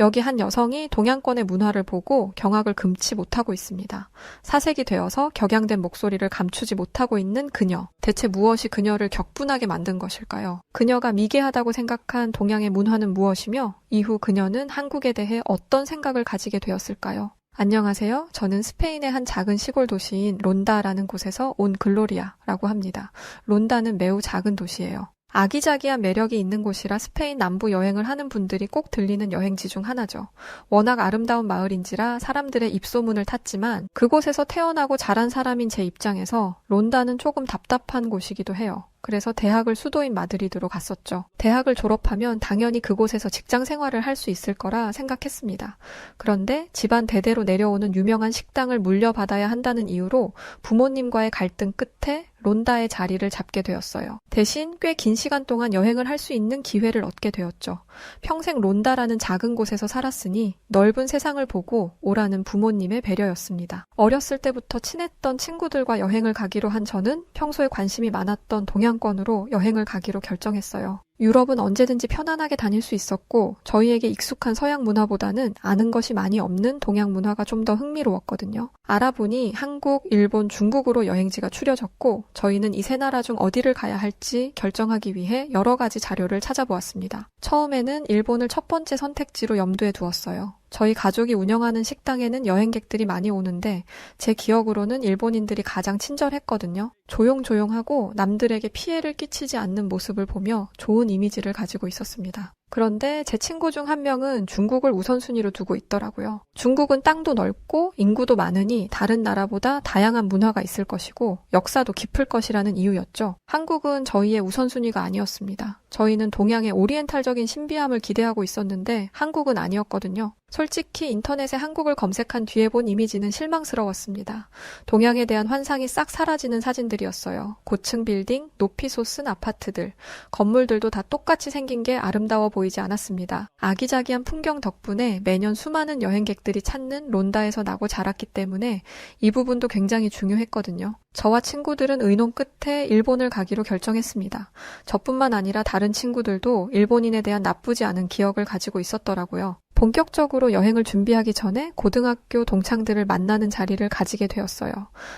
여기 한 여성이 동양권의 문화를 보고 경악을 금치 못하고 있습니다. 사색이 되어서 격양된 목소리를 감추지 못하고 있는 그녀. 대체 무엇이 그녀를 격분하게 만든 것일까요? 그녀가 미개하다고 생각한 동양의 문화는 무엇이며 이후 그녀는 한국에 대해 어떤 생각을 가지게 되었을까요? 안녕하세요. 저는 스페인의 한 작은 시골 도시인 론다라는 곳에서 온 글로리아라고 합니다. 론다는 매우 작은 도시예요. 아기자기한 매력이 있는 곳이라 스페인 남부 여행을 하는 분들이 꼭 들리는 여행지 중 하나죠. 워낙 아름다운 마을인지라 사람들의 입소문을 탔지만 그곳에서 태어나고 자란 사람인 제 입장에서 론다는 조금 답답한 곳이기도 해요. 그래서 대학을 수도인 마드리드로 갔었죠. 대학을 졸업하면 당연히 그곳에서 직장 생활을 할 수 있을 거라 생각했습니다. 그런데 집안 대대로 내려오는 유명한 식당을 물려받아야 한다는 이유로 부모님과의 갈등 끝에 론다의 자리를 잡게 되었어요. 대신 꽤 긴 시간 동안 여행을 할 수 있는 기회를 얻게 되었죠. 평생 론다라는 작은 곳에서 살았으니 넓은 세상을 보고 오라는 부모님의 배려였습니다. 어렸을 때부터 친했던 친구들과 여행을 가기로 한 저는 평소에 관심이 많았던 동양권으로 여행을 가기로 결정했어요. 유럽은 언제든지 편안하게 다닐 수 있었고 저희에게 익숙한 서양 문화보다는 아는 것이 많이 없는 동양 문화가 좀 더 흥미로웠거든요. 알아보니 한국, 일본, 중국으로 여행지가 추려졌고 저희는 이 세 나라 중 어디를 가야 할지 결정하기 위해 여러 가지 자료를 찾아보았습니다. 처음에는 일본을 첫 번째 선택지로 염두에 두었어요. 저희 가족이 운영하는 식당에는 여행객들이 많이 오는데 제 기억으로는 일본인들이 가장 친절했거든요. 조용조용하고 남들에게 피해를 끼치지 않는 모습을 보며 좋은 이미지를 가지고 있었습니다. 그런데 제 친구 중 한 명은 중국을 우선순위로 두고 있더라고요. 중국은 땅도 넓고 인구도 많으니 다른 나라보다 다양한 문화가 있을 것이고 역사도 깊을 것이라는 이유였죠. 한국은 저희의 우선순위가 아니었습니다. 저희는 동양의 오리엔탈적인 신비함을 기대하고 있었는데 한국은 아니었거든요. 솔직히 인터넷에 한국을 검색한 뒤에 본 이미지는 실망스러웠습니다. 동양에 대한 환상이 싹 사라지는 사진들이었어요. 고층 빌딩, 높이 솟은 아파트들, 건물들도 다 똑같이 생긴 게 아름다워 보이지 않았습니다. 아기자기한 풍경 덕분에 매년 수많은 여행객들이 찾는 론다에서 나고 자랐기 때문에 이 부분도 굉장히 중요했거든요. 저와 친구들은 의논 끝에 일본을 가기로 결정했습니다. 저뿐만 아니라 다른 친구들도 일본인에 대한 나쁘지 않은 기억을 가지고 있었더라고요. 본격적으로 여행을 준비하기 전에 고등학교 동창들을 만나는 자리를 가지게 되었어요.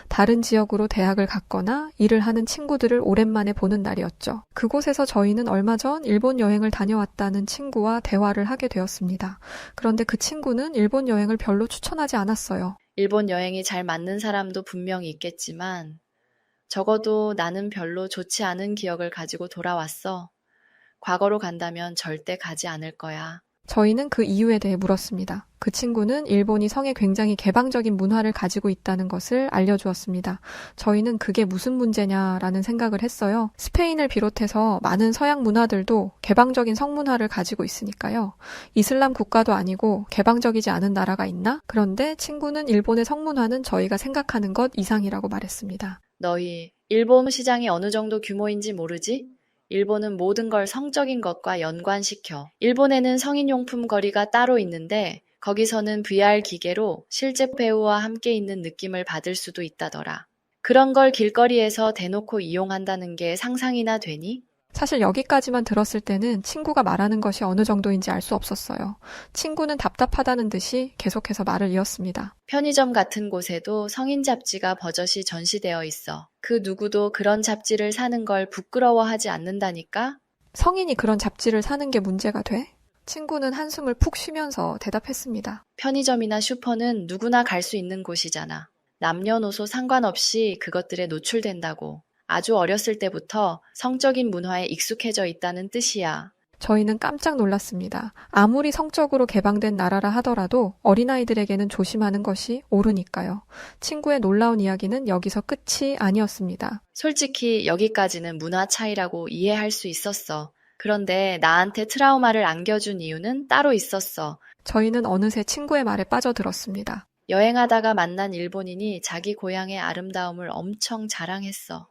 다른 지역으로 대학을 갔거나 일을 하는 친구들을 오랜만에 보는 날이었죠. 그곳에서 저희는 얼마 전 일본 여행을 다녀왔다는 친구와 대화를 하게 되었습니다. 그런데 그 친구는 일본 여행을 별로 추천하지 않았어요. 일본 여행이 잘 맞는 사람도 분명히 있겠지만 적어도 나는 별로 좋지 않은 기억을 가지고 돌아왔어. 과거로 간다면 절대 가지 않을 거야. 저희는 그 이유에 대해 물었습니다. 그 친구는 일본이 성에 굉장히 개방적인 문화를 가지고 있다는 것을 알려주었습니다. 저희는 그게 무슨 문제냐라는 생각을 했어요. 스페인을 비롯해서 많은 서양 문화들도 개방적인 성문화를 가지고 있으니까요. 이슬람 국가도 아니고 개방적이지 않은 나라가 있나? 그런데 친구는 일본의 성문화는 저희가 생각하는 것 이상이라고 말했습니다. 너희 일본 시장이 어느 정도 규모인지 모르지? 일본은 모든 걸 성적인 것과 연관시켜. 일본에는 성인용품 거리가 따로 있는데 거기서는 VR 기계로 실제 배우와 함께 있는 느낌을 받을 수도 있다더라. 그런 걸 길거리에서 대놓고 이용한다는 게 상상이나 되니? 사실 여기까지만 들었을 때는 친구가 말하는 것이 어느 정도인지 알 수 없었어요. 친구는 답답하다는 듯이 계속해서 말을 이었습니다. 편의점 같은 곳에도 성인 잡지가 버젓이 전시되어 있어. 그 누구도 그런 잡지를 사는 걸 부끄러워하지 않는다니까? 성인이 그런 잡지를 사는 게 문제가 돼? 친구는 한숨을 푹 쉬면서 대답했습니다. 편의점이나 슈퍼는 누구나 갈 수 있는 곳이잖아. 남녀노소 상관없이 그것들에 노출된다고. 아주 어렸을 때부터 성적인 문화에 익숙해져 있다는 뜻이야. 저희는 깜짝 놀랐습니다. 아무리 성적으로 개방된 나라라 하더라도 어린아이들에게는 조심하는 것이 옳으니까요. 친구의 놀라운 이야기는 여기서 끝이 아니었습니다. 솔직히 여기까지는 문화 차이라고 이해할 수 있었어. 그런데 나한테 트라우마를 안겨준 이유는 따로 있었어. 저희는 어느새 친구의 말에 빠져들었습니다. 여행하다가 만난 일본인이 자기 고향의 아름다움을 엄청 자랑했어.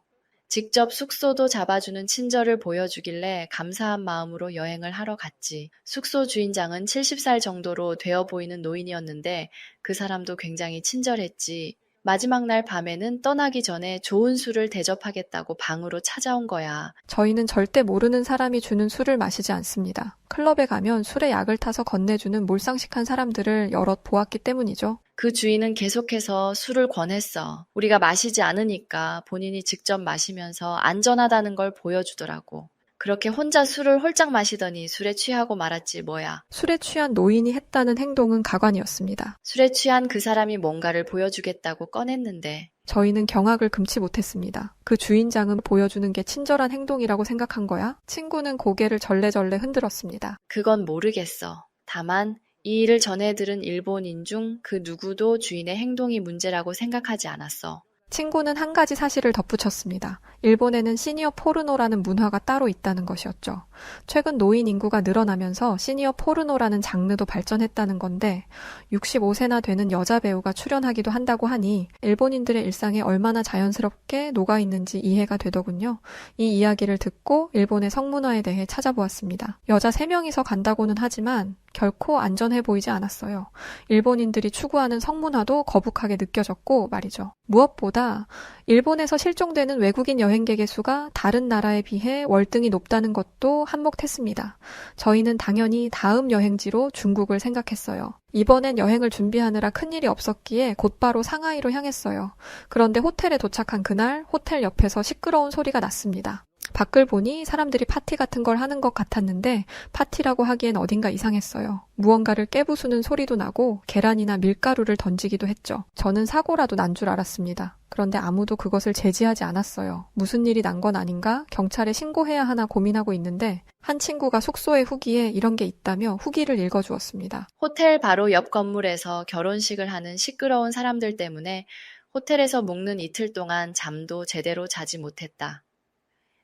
직접 숙소도 잡아주는 친절을 보여주길래 감사한 마음으로 여행을 하러 갔지. 숙소 주인장은 70살 정도로 되어 보이는 노인이었는데 그 사람도 굉장히 친절했지. 마지막 날 밤에는 떠나기 전에 좋은 술을 대접하겠다고 방으로 찾아온 거야. 저희는 절대 모르는 사람이 주는 술을 마시지 않습니다. 클럽에 가면 술에 약을 타서 건네주는 몰상식한 사람들을 여럿 보았기 때문이죠. 그 주인은 계속해서 술을 권했어. 우리가 마시지 않으니까 본인이 직접 마시면서 안전하다는 걸 보여주더라고. 그렇게 혼자 술을 홀짝 마시더니 술에 취하고 말았지 뭐야. 술에 취한 노인이 했다는 행동은 가관이었습니다. 술에 취한 그 사람이 뭔가를 보여주겠다고 꺼냈는데 저희는 경악을 금치 못했습니다. 그 주인장은 보여주는 게 친절한 행동이라고 생각한 거야? 친구는 고개를 절레절레 흔들었습니다. 그건 모르겠어. 다만 이 일을 전해 들은 일본인 중 그 누구도 주인의 행동이 문제라고 생각하지 않았어. 친구는 한 가지 사실을 덧붙였습니다. 일본에는 시니어 포르노라는 문화가 따로 있다는 것이었죠. 최근 노인 인구가 늘어나면서 시니어 포르노라는 장르도 발전했다는 건데 65세나 되는 여자 배우가 출연하기도 한다고 하니 일본인들의 일상에 얼마나 자연스럽게 녹아있는지 이해가 되더군요. 이 이야기를 듣고 일본의 성문화에 대해 찾아보았습니다. 여자 3명이서 간다고는 하지만 결코 안전해 보이지 않았어요. 일본인들이 추구하는 성문화도 거북하게 느껴졌고 말이죠. 무엇보다 일본에서 실종되는 외국인 여행객의 수가 다른 나라에 비해 월등히 높다는 것도 한몫했습니다. 저희는 당연히 다음 여행지로 중국을 생각했어요. 이번엔 여행을 준비하느라 큰일이 없었기에 곧바로 상하이로 향했어요. 그런데 호텔에 도착한 그날 호텔 옆에서 시끄러운 소리가 났습니다. 밖을 보니 사람들이 파티 같은 걸 하는 것 같았는데 파티라고 하기엔 어딘가 이상했어요. 무언가를 깨부수는 소리도 나고 계란이나 밀가루를 던지기도 했죠. 저는 사고라도 난 줄 알았습니다. 그런데 아무도 그것을 제지하지 않았어요. 무슨 일이 난 건 아닌가? 경찰에 신고해야 하나 고민하고 있는데 한 친구가 숙소의 후기에 이런 게 있다며 후기를 읽어주었습니다. 호텔 바로 옆 건물에서 결혼식을 하는 시끄러운 사람들 때문에 호텔에서 묵는 이틀 동안 잠도 제대로 자지 못했다.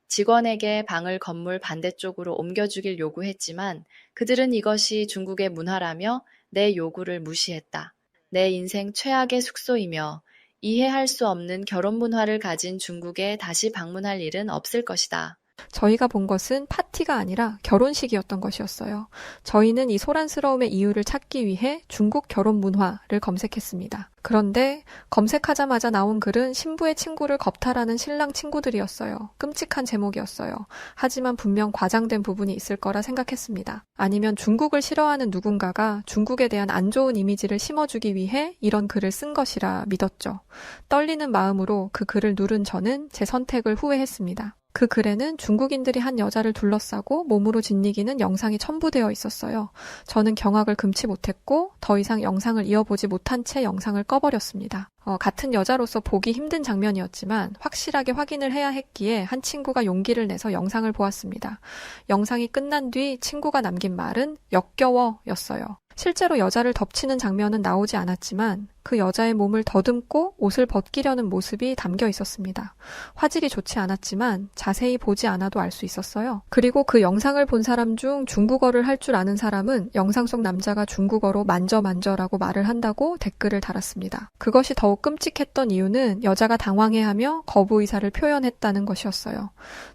직원에게 방을 건물 반대쪽으로 옮겨주길 요구했지만 그들은 이것이 중국의 문화라며 내 요구를 무시했다. 내 인생 최악의 숙소이며 이해할 수 없는 결혼 문화를 가진 중국에 다시 방문할 일은 없을 것이다. 저희가 본 것은 파티가 아니라 결혼식이었던 것이었어요. 저희는 이 소란스러움의 이유를 찾기 위해 중국 결혼 문화를 검색했습니다. 그런데 검색하자마자 나온 글은 신부의 친구를 겁탈하는 신랑 친구들이었어요. 끔찍한 제목이었어요. 하지만 분명 과장된 부분이 있을 거라 생각했습니다. 아니면 중국을 싫어하는 누군가가 중국에 대한 안 좋은 이미지를 심어주기 위해 이런 글을 쓴 것이라 믿었죠. 떨리는 마음으로 그 글을 누른 저는 제 선택을 후회했습니다. 그 글에는 중국인들이 한 여자를 둘러싸고 몸으로 짓이기는 영상이 첨부되어 있었어요. 저는 경악을 금치 못했고 더 이상 영상을 이어보지 못한 채 영상을 꺼버렸습니다. 같은 여자로서 보기 힘든 장면이었지만 확실하게 확인을 해야 했기에 한 친구가 용기를 내서 영상을 보았습니다. 영상이 끝난 뒤 친구가 남긴 말은 역겨워였어요. 실제로 여자를 덮치는 장면은 나오지 않았지만 그 여자의 몸을 더듬고 옷을 벗기려는 모습이 담겨 있었습니다. 화질이 좋지 않았지만 자세히 보지 않아도 알 수 있었어요. 그리고 그 영상을 본 사람 중 중국어를 할 줄 아는 사람은 영상 속 남자가 중국어로 만져라고 말을 한다고 댓글을 달았습니다. 그것이 더욱 끔찍했던 이유는 여자가 당황해하며 거부 의사를 표현했다는 것이었어요.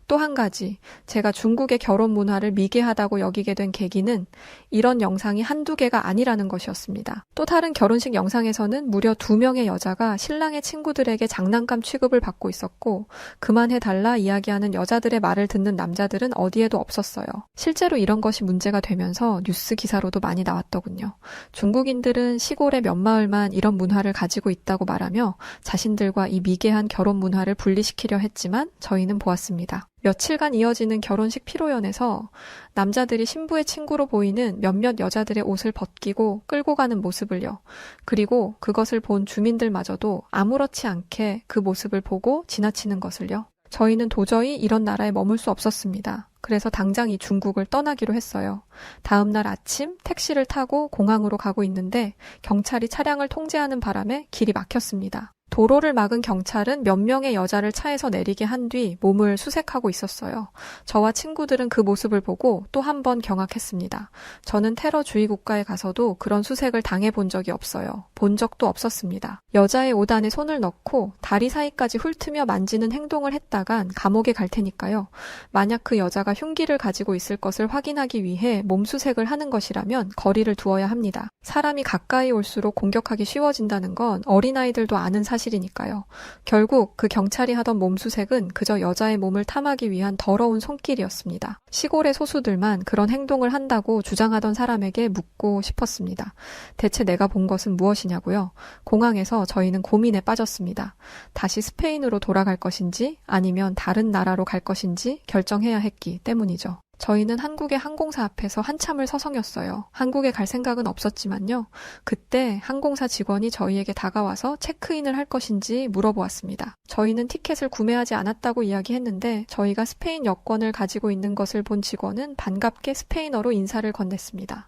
또 한 가지, 제가 중국의 결혼 문화를 미개하다고 여기게 된 계기는 이런 영상이 한두 개가 아니라는 것이었습니다. 또 다른 결혼식 영상에서는 무려 2명의 여자가 신랑의 친구들에게 장난감 취급을 받고 있었고 그만해달라 이야기하는 여자들의 말을 듣는 남자들은 어디에도 없었어요. 실제로 이런 것이 문제가 되면서 뉴스 기사로도 많이 나왔더군요. 중국인들은 시골의 몇 마을만 이런 문화를 가지고 있다고 말하며 자신들과 이 미개한 결혼 문화를 분리시키려 했지만 저희는 보았습니다. 며칠간 이어지는 결혼식 피로연에서 남자들이 신부의 친구로 보이는 몇몇 여자들의 옷을 벗기고 끌고 가는 모습을요. 그리고 그것을 본 주민들마저도 아무렇지 않게 그 모습을 보고 지나치는 것을요. 저희는 도저히 이런 나라에 머물 수 없었습니다. 그래서 당장 이 중국을 떠나기로 했어요. 다음 날 아침 택시를 타고 공항으로 가고 있는데 경찰이 차량을 통제하는 바람에 길이 막혔습니다. 도로를 막은 경찰은 몇 명의 여자를 차에서 내리게 한 뒤 몸을 수색하고 있었어요. 저와 친구들은 그 모습을 보고 또 한 번 경악했습니다. 저는 테러주의 국가에 가서도 그런 수색을 당해본 적이 없어요. 본 적도 없었습니다. 여자의 옷 안에 손을 넣고 다리 사이까지 훑으며 만지는 행동을 했다간 감옥에 갈 테니까요. 만약 그 여자가 흉기를 가지고 있을 것을 확인하기 위해 몸수색을 하는 것이라면 거리를 두어야 합니다. 사람이 가까이 올수록 공격하기 쉬워진다는 건 어린아이들도 아는 사실입니다. 사실이니까요. 결국 그 경찰이 하던 몸수색은 그저 여자의 몸을 탐하기 위한 더러운 손길이었습니다. 시골의 소수들만 그런 행동을 한다고 주장하던 사람에게 묻고 싶었습니다. 대체 내가 본 것은 무엇이냐고요? 공항에서 저희는 고민에 빠졌습니다. 다시 스페인으로 돌아갈 것인지 아니면 다른 나라로 갈 것인지 결정해야 했기 때문이죠. 저희는 한국의 항공사 앞에서 한참을 서성였어요. 한국에 갈 생각은 없었지만요. 그때 항공사 직원이 저희에게 다가와서 체크인을 할 것인지 물어보았습니다. 저희는 티켓을 구매하지 않았다고 이야기했는데 저희가 스페인 여권을 가지고 있는 것을 본 직원은 반갑게 스페인어로 인사를 건넸습니다.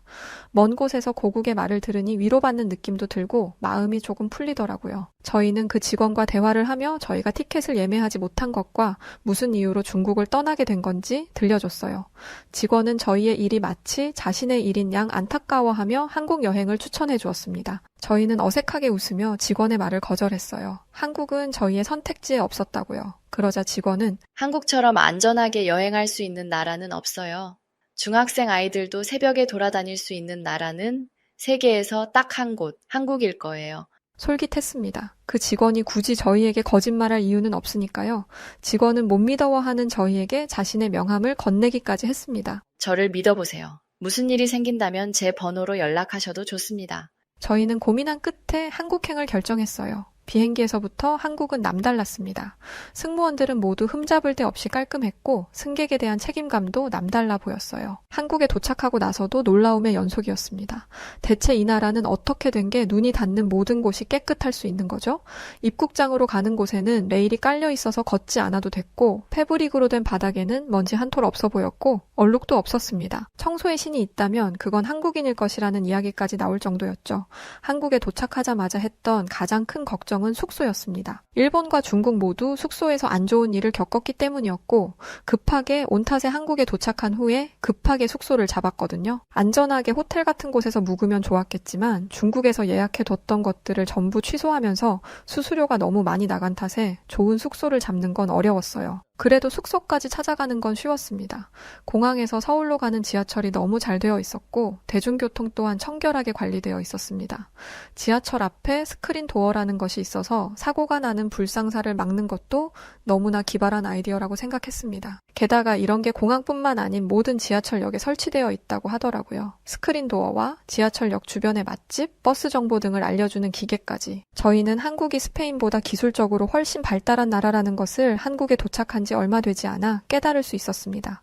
먼 곳에서 고국의 말을 들으니 위로받는 느낌도 들고 마음이 조금 풀리더라고요. 저희는 그 직원과 대화를 하며 저희가 티켓을 예매하지 못한 것과 무슨 이유로 중국을 떠나게 된 건지 들려줬어요. 직원은 저희의 일이 마치 자신의 일인 양 안타까워하며 한국 여행을 추천해 주었습니다. 저희는 어색하게 웃으며 직원의 말을 거절했어요. 한국은 저희의 선택지에 없었다고요. 그러자 직원은 한국처럼 안전하게 여행할 수 있는 나라는 없어요. 중학생 아이들도 새벽에 돌아다닐 수 있는 나라는 세계에서 딱 한 곳, 한국일 거예요. 솔깃했습니다. 그 직원이 굳이 저희에게 거짓말할 이유는 없으니까요. 직원은 못 믿어워하는 저희에게 자신의 명함을 건네기까지 했습니다. 저를 믿어보세요. 무슨 일이 생긴다면 제 번호로 연락하셔도 좋습니다. 저희는 고민한 끝에 한국행을 결정했어요. 비행기에서부터 한국은 남달랐습니다. 승무원들은 모두 흠잡을 데 없이 깔끔했고 승객에 대한 책임감도 남달라 보였어요. 한국에 도착하고 나서도 놀라움의 연속이었습니다. 대체 이 나라는 어떻게 된 게 눈이 닿는 모든 곳이 깨끗할 수 있는 거죠? 입국장으로 가는 곳에는 레일이 깔려 있어서 걷지 않아도 됐고 패브릭으로 된 바닥에는 먼지 한 톨 없어 보였고 얼룩도 없었습니다. 청소의 신이 있다면 그건 한국인일 것이라는 이야기까지 나올 정도였죠. 한국에 도착하자마자 했던 가장 큰 걱정은 숙소였습니다. 일본과 중국 모두 숙소에서 안 좋은 일을 겪었기 때문이었고 급하게 온 탓에 한국에 도착한 후에 급하게 숙소를 잡았거든요. 안전하게 호텔 같은 곳에서 묵으면 좋았겠지만 중국에서 예약해뒀던 것들을 전부 취소하면서 수수료가 너무 많이 나간 탓에 좋은 숙소를 잡는 건 어려웠어요. 그래도 숙소까지 찾아가는 건 쉬웠습니다. 공항에서 서울로 가는 지하철이 너무 잘 되어 있었고 대중교통 또한 청결하게 관리되어 있었습니다. 지하철 앞에 스크린 도어라는 것이 있어서 사고가 나는 불상사를 막는 것도 너무나 기발한 아이디어라고 생각했습니다. 게다가 이런 게 공항뿐만 아닌 모든 지하철역에 설치되어 있다고 하더라고요. 스크린 도어와 지하철역 주변의 맛집, 버스 정보 등을 알려주는 기계까지. 저희는 한국이 스페인보다 기술적으로 훨씬 발달한 나라라는 것을 한국에 도착한 지 얼마 되지 않아 깨달을 수 있었습니다.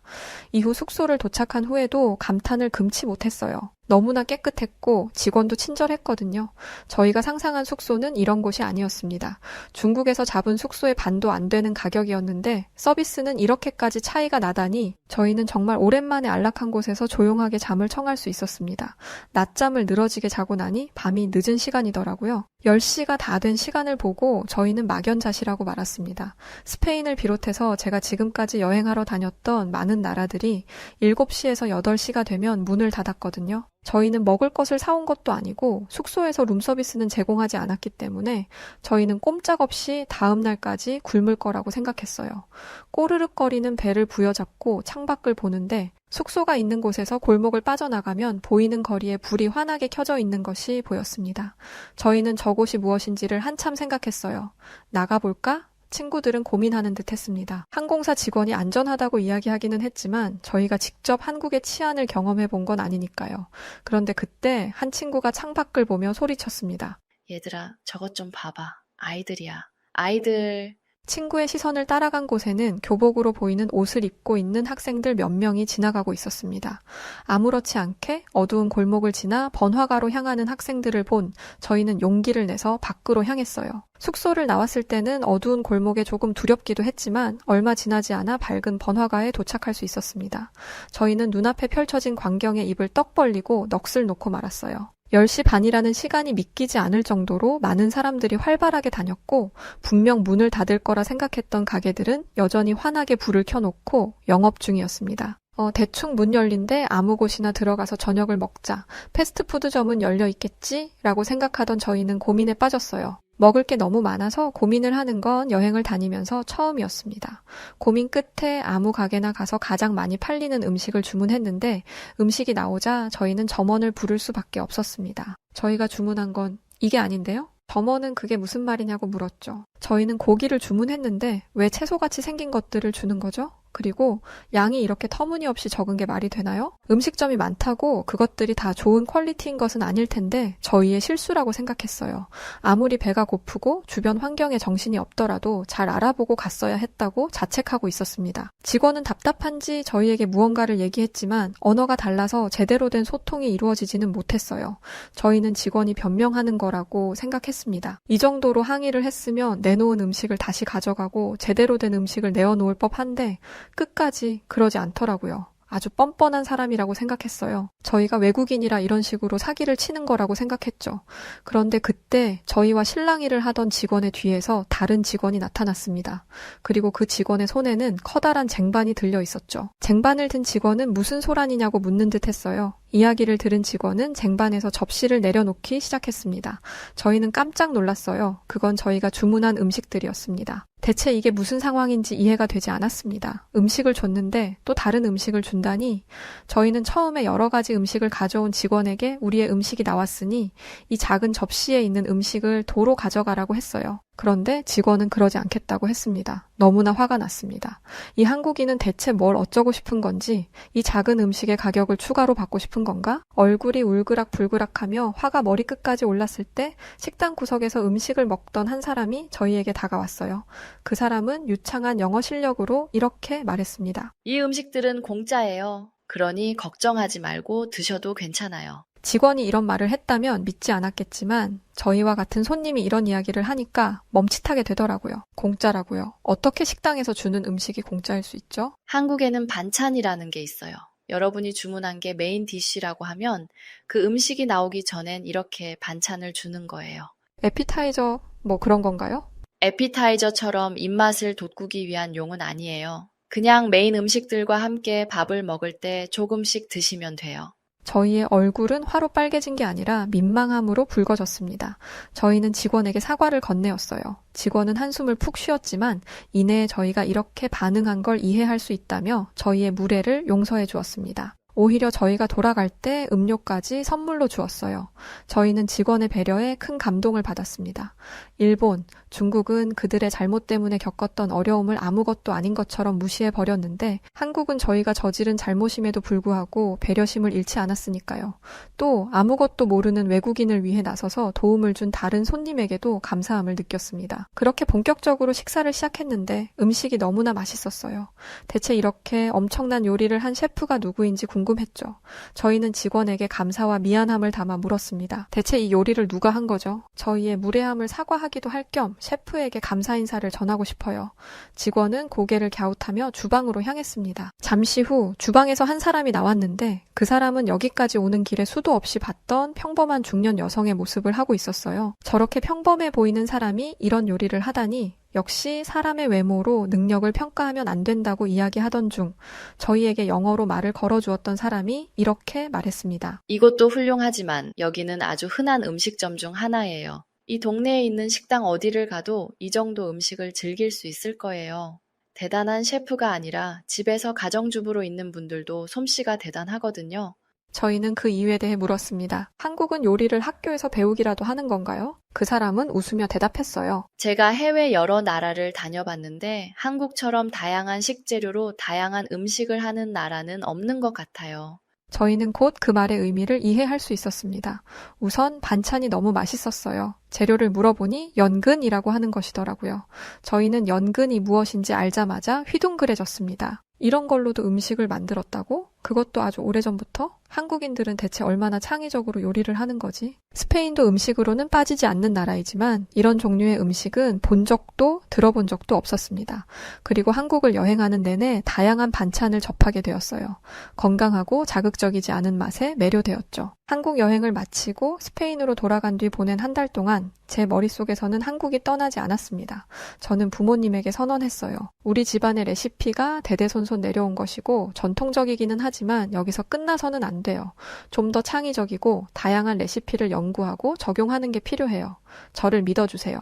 이후 숙소를 도착한 후에도 감탄을 금치 못했어요. 너무나 깨끗했고 직원도 친절했거든요. 저희가 상상한 숙소는 이런 곳이 아니었습니다. 중국에서 잡은 숙소의 반도 안 되는 가격이었는데 서비스는 이렇게까지 차이가 나다니 저희는 정말 오랜만에 안락한 곳에서 조용하게 잠을 청할 수 있었습니다. 낮잠을 늘어지게 자고 나니 밤이 늦은 시간이더라고요. 10시가 다 된 시간을 보고 저희는 막연자시라고 말았습니다. 스페인을 비롯해서 제가 지금까지 여행하러 다녔던 많은 나라들이 7시에서 8시가 되면 문을 닫았거든요. 저희는 먹을 것을 사온 것도 아니고 숙소에서 룸서비스는 제공하지 않았기 때문에 저희는 꼼짝없이 다음 날까지 굶을 거라고 생각했어요. 꼬르륵거리는 배를 부여잡고 창밖을 보는데 숙소가 있는 곳에서 골목을 빠져나가면 보이는 거리에 불이 환하게 켜져 있는 것이 보였습니다. 저희는 저곳이 무엇인지를 한참 생각했어요. 나가볼까? 친구들은 고민하는 듯 했습니다. 항공사 직원이 안전하다고 이야기하기는 했지만 저희가 직접 한국의 치안을 경험해 본 건 아니니까요. 그런데 그때 한 친구가 창밖을 보며 소리쳤습니다. 얘들아, 저것 좀 봐봐. 아이들이야. 아이들. 친구의 시선을 따라간 곳에는 교복으로 보이는 옷을 입고 있는 학생들 몇 명이 지나가고 있었습니다. 아무렇지 않게 어두운 골목을 지나 번화가로 향하는 학생들을 본 저희는 용기를 내서 밖으로 향했어요. 숙소를 나왔을 때는 어두운 골목에 조금 두렵기도 했지만 얼마 지나지 않아 밝은 번화가에 도착할 수 있었습니다. 저희는 눈앞에 펼쳐진 광경에 입을 떡 벌리고 넋을 놓고 말았어요. 10시 반이라는 시간이 믿기지 않을 정도로 많은 사람들이 활발하게 다녔고 분명 문을 닫을 거라 생각했던 가게들은 여전히 환하게 불을 켜놓고 영업 중이었습니다. 대충 문 열린데 아무 곳이나 들어가서 저녁을 먹자. 패스트푸드점은 열려 있겠지? 라고 생각하던 저희는 고민에 빠졌어요. 먹을 게 너무 많아서 고민을 하는 건 여행을 다니면서 처음이었습니다. 고민 끝에 아무 가게나 가서 가장 많이 팔리는 음식을 주문했는데 음식이 나오자 저희는 점원을 부를 수밖에 없었습니다. 저희가 주문한 건 이게 아닌데요? 점원은 그게 무슨 말이냐고 물었죠. 저희는 고기를 주문했는데 왜 채소같이 생긴 것들을 주는 거죠? 그리고 양이 이렇게 터무니없이 적은 게 말이 되나요? 음식점이 많다고 그것들이 다 좋은 퀄리티인 것은 아닐 텐데 저희의 실수라고 생각했어요. 아무리 배가 고프고 주변 환경에 정신이 없더라도 잘 알아보고 갔어야 했다고 자책하고 있었습니다. 직원은 답답한지 저희에게 무언가를 얘기했지만 언어가 달라서 제대로 된 소통이 이루어지지는 못했어요. 저희는 직원이 변명하는 거라고 생각했습니다. 이 정도로 항의를 했으면 내놓은 음식을 다시 가져가고 제대로 된 음식을 내어놓을 법한데 끝까지 그러지 않더라고요. 아주 뻔뻔한 사람이라고 생각했어요. 저희가 외국인이라 이런 식으로 사기를 치는 거라고 생각했죠. 그런데 그때 저희와 실랑이를 하던 직원의 뒤에서 다른 직원이 나타났습니다. 그리고 그 직원의 손에는 커다란 쟁반이 들려 있었죠. 쟁반을 든 직원은 무슨 소란이냐고 묻는 듯 했어요. 이야기를 들은 직원은 쟁반에서 접시를 내려놓기 시작했습니다. 저희는 깜짝 놀랐어요. 그건 저희가 주문한 음식들이었습니다. 대체 이게 무슨 상황인지 이해가 되지 않았습니다. 음식을 줬는데 또 다른 음식을 준다니 저희는 처음에 여러 가지 음식을 가져온 직원에게 우리의 음식이 나왔으니 이 작은 접시에 있는 음식을 도로 가져가라고 했어요. 그런데 직원은 그러지 않겠다고 했습니다. 너무나 화가 났습니다. 이 한국인은 대체 뭘 어쩌고 싶은 건지, 이 작은 음식의 가격을 추가로 받고 싶은 건가? 얼굴이 울그락불그락하며 화가 머리끝까지 올랐을 때 식당 구석에서 음식을 먹던 한 사람이 저희에게 다가왔어요. 그 사람은 유창한 영어 실력으로 이렇게 말했습니다. 이 음식들은 공짜예요. 그러니 걱정하지 말고 드셔도 괜찮아요. 직원이 이런 말을 했다면 믿지 않았겠지만 저희와 같은 손님이 이런 이야기를 하니까 멈칫하게 되더라고요. 공짜라고요. 어떻게 식당에서 주는 음식이 공짜일 수 있죠? 한국에는 반찬이라는 게 있어요. 여러분이 주문한 게 메인 디쉬라고 하면 그 음식이 나오기 전엔 이렇게 반찬을 주는 거예요. 에피타이저 뭐 그런 건가요? 에피타이저처럼 입맛을 돋구기 위한 용은 아니에요. 그냥 메인 음식들과 함께 밥을 먹을 때 조금씩 드시면 돼요. 저희의 얼굴은 화로 빨개진 게 아니라 민망함으로 붉어졌습니다. 저희는 직원에게 사과를 건네었어요. 직원은 한숨을 푹 쉬었지만 이내에 저희가 이렇게 반응한 걸 이해할 수 있다며 저희의 무례를 용서해 주었습니다. 오히려 저희가 돌아갈 때 음료까지 선물로 주었어요. 저희는 직원의 배려에 큰 감동을 받았습니다. 일본, 중국은 그들의 잘못 때문에 겪었던 어려움을 아무것도 아닌 것처럼 무시해 버렸는데 한국은 저희가 저지른 잘못임에도 불구하고 배려심을 잃지 않았으니까요. 또 아무것도 모르는 외국인을 위해 나서서 도움을 준 다른 손님에게도 감사함을 느꼈습니다. 그렇게 본격적으로 식사를 시작했는데 음식이 너무나 맛있었어요. 대체 이렇게 엄청난 요리를 한 셰프가 누구인지 궁금했죠. 저희는 직원에게 감사와 미안함을 담아 물었습니다. 대체 이 요리를 누가 한 거죠? 저희의 무례함을 사과하기도 할 겸 셰프에게 감사 인사를 전하고 싶어요. 직원은 고개를 갸웃하며 주방으로 향했습니다. 잠시 후 주방에서 한 사람이 나왔는데 그 사람은 여기까지 오는 길에 수도 없이 봤던 평범한 중년 여성의 모습을 하고 있었어요. 저렇게 평범해 보이는 사람이 이런 요리를 하다니 역시 사람의 외모로 능력을 평가하면 안 된다고 이야기하던 중 저희에게 영어로 말을 걸어주었던 사람이 이렇게 말했습니다. 이곳도 훌륭하지만 여기는 아주 흔한 음식점 중 하나예요. 이 동네에 있는 식당 어디를 가도 이 정도 음식을 즐길 수 있을 거예요. 대단한 셰프가 아니라 집에서 가정주부로 있는 분들도 솜씨가 대단하거든요. 저희는 그 이유에 대해 물었습니다. 한국은 요리를 학교에서 배우기라도 하는 건가요? 그 사람은 웃으며 대답했어요. 제가 해외 여러 나라를 다녀봤는데 한국처럼 다양한 식재료로 다양한 음식을 하는 나라는 없는 것 같아요. 저희는 곧 그 말의 의미를 이해할 수 있었습니다. 우선 반찬이 너무 맛있었어요. 재료를 물어보니 연근이라고 하는 것이더라고요. 저희는 연근이 무엇인지 알자마자 휘둥그레졌습니다. 이런 걸로도 음식을 만들었다고? 그것도 아주 오래전부터? 한국인들은 대체 얼마나 창의적으로 요리를 하는 거지? 스페인도 음식으로는 빠지지 않는 나라이지만 이런 종류의 음식은 본 적도 들어본 적도 없었습니다. 그리고 한국을 여행하는 내내 다양한 반찬을 접하게 되었어요. 건강하고 자극적이지 않은 맛에 매료되었죠. 한국 여행을 마치고 스페인으로 돌아간 뒤 보낸 한 달 동안 제 머릿속에서는 한국이 떠나지 않았습니다. 저는 부모님에게 선언했어요. 우리 집안의 레시피가 대대손손 내려온 것이고 전통적이기는 하지만 여기서 끝나서는 안 돼요. 좀 더 창의적이고 다양한 레시피를 연구하고 적용하는 게 필요해요. 저를 믿어주세요.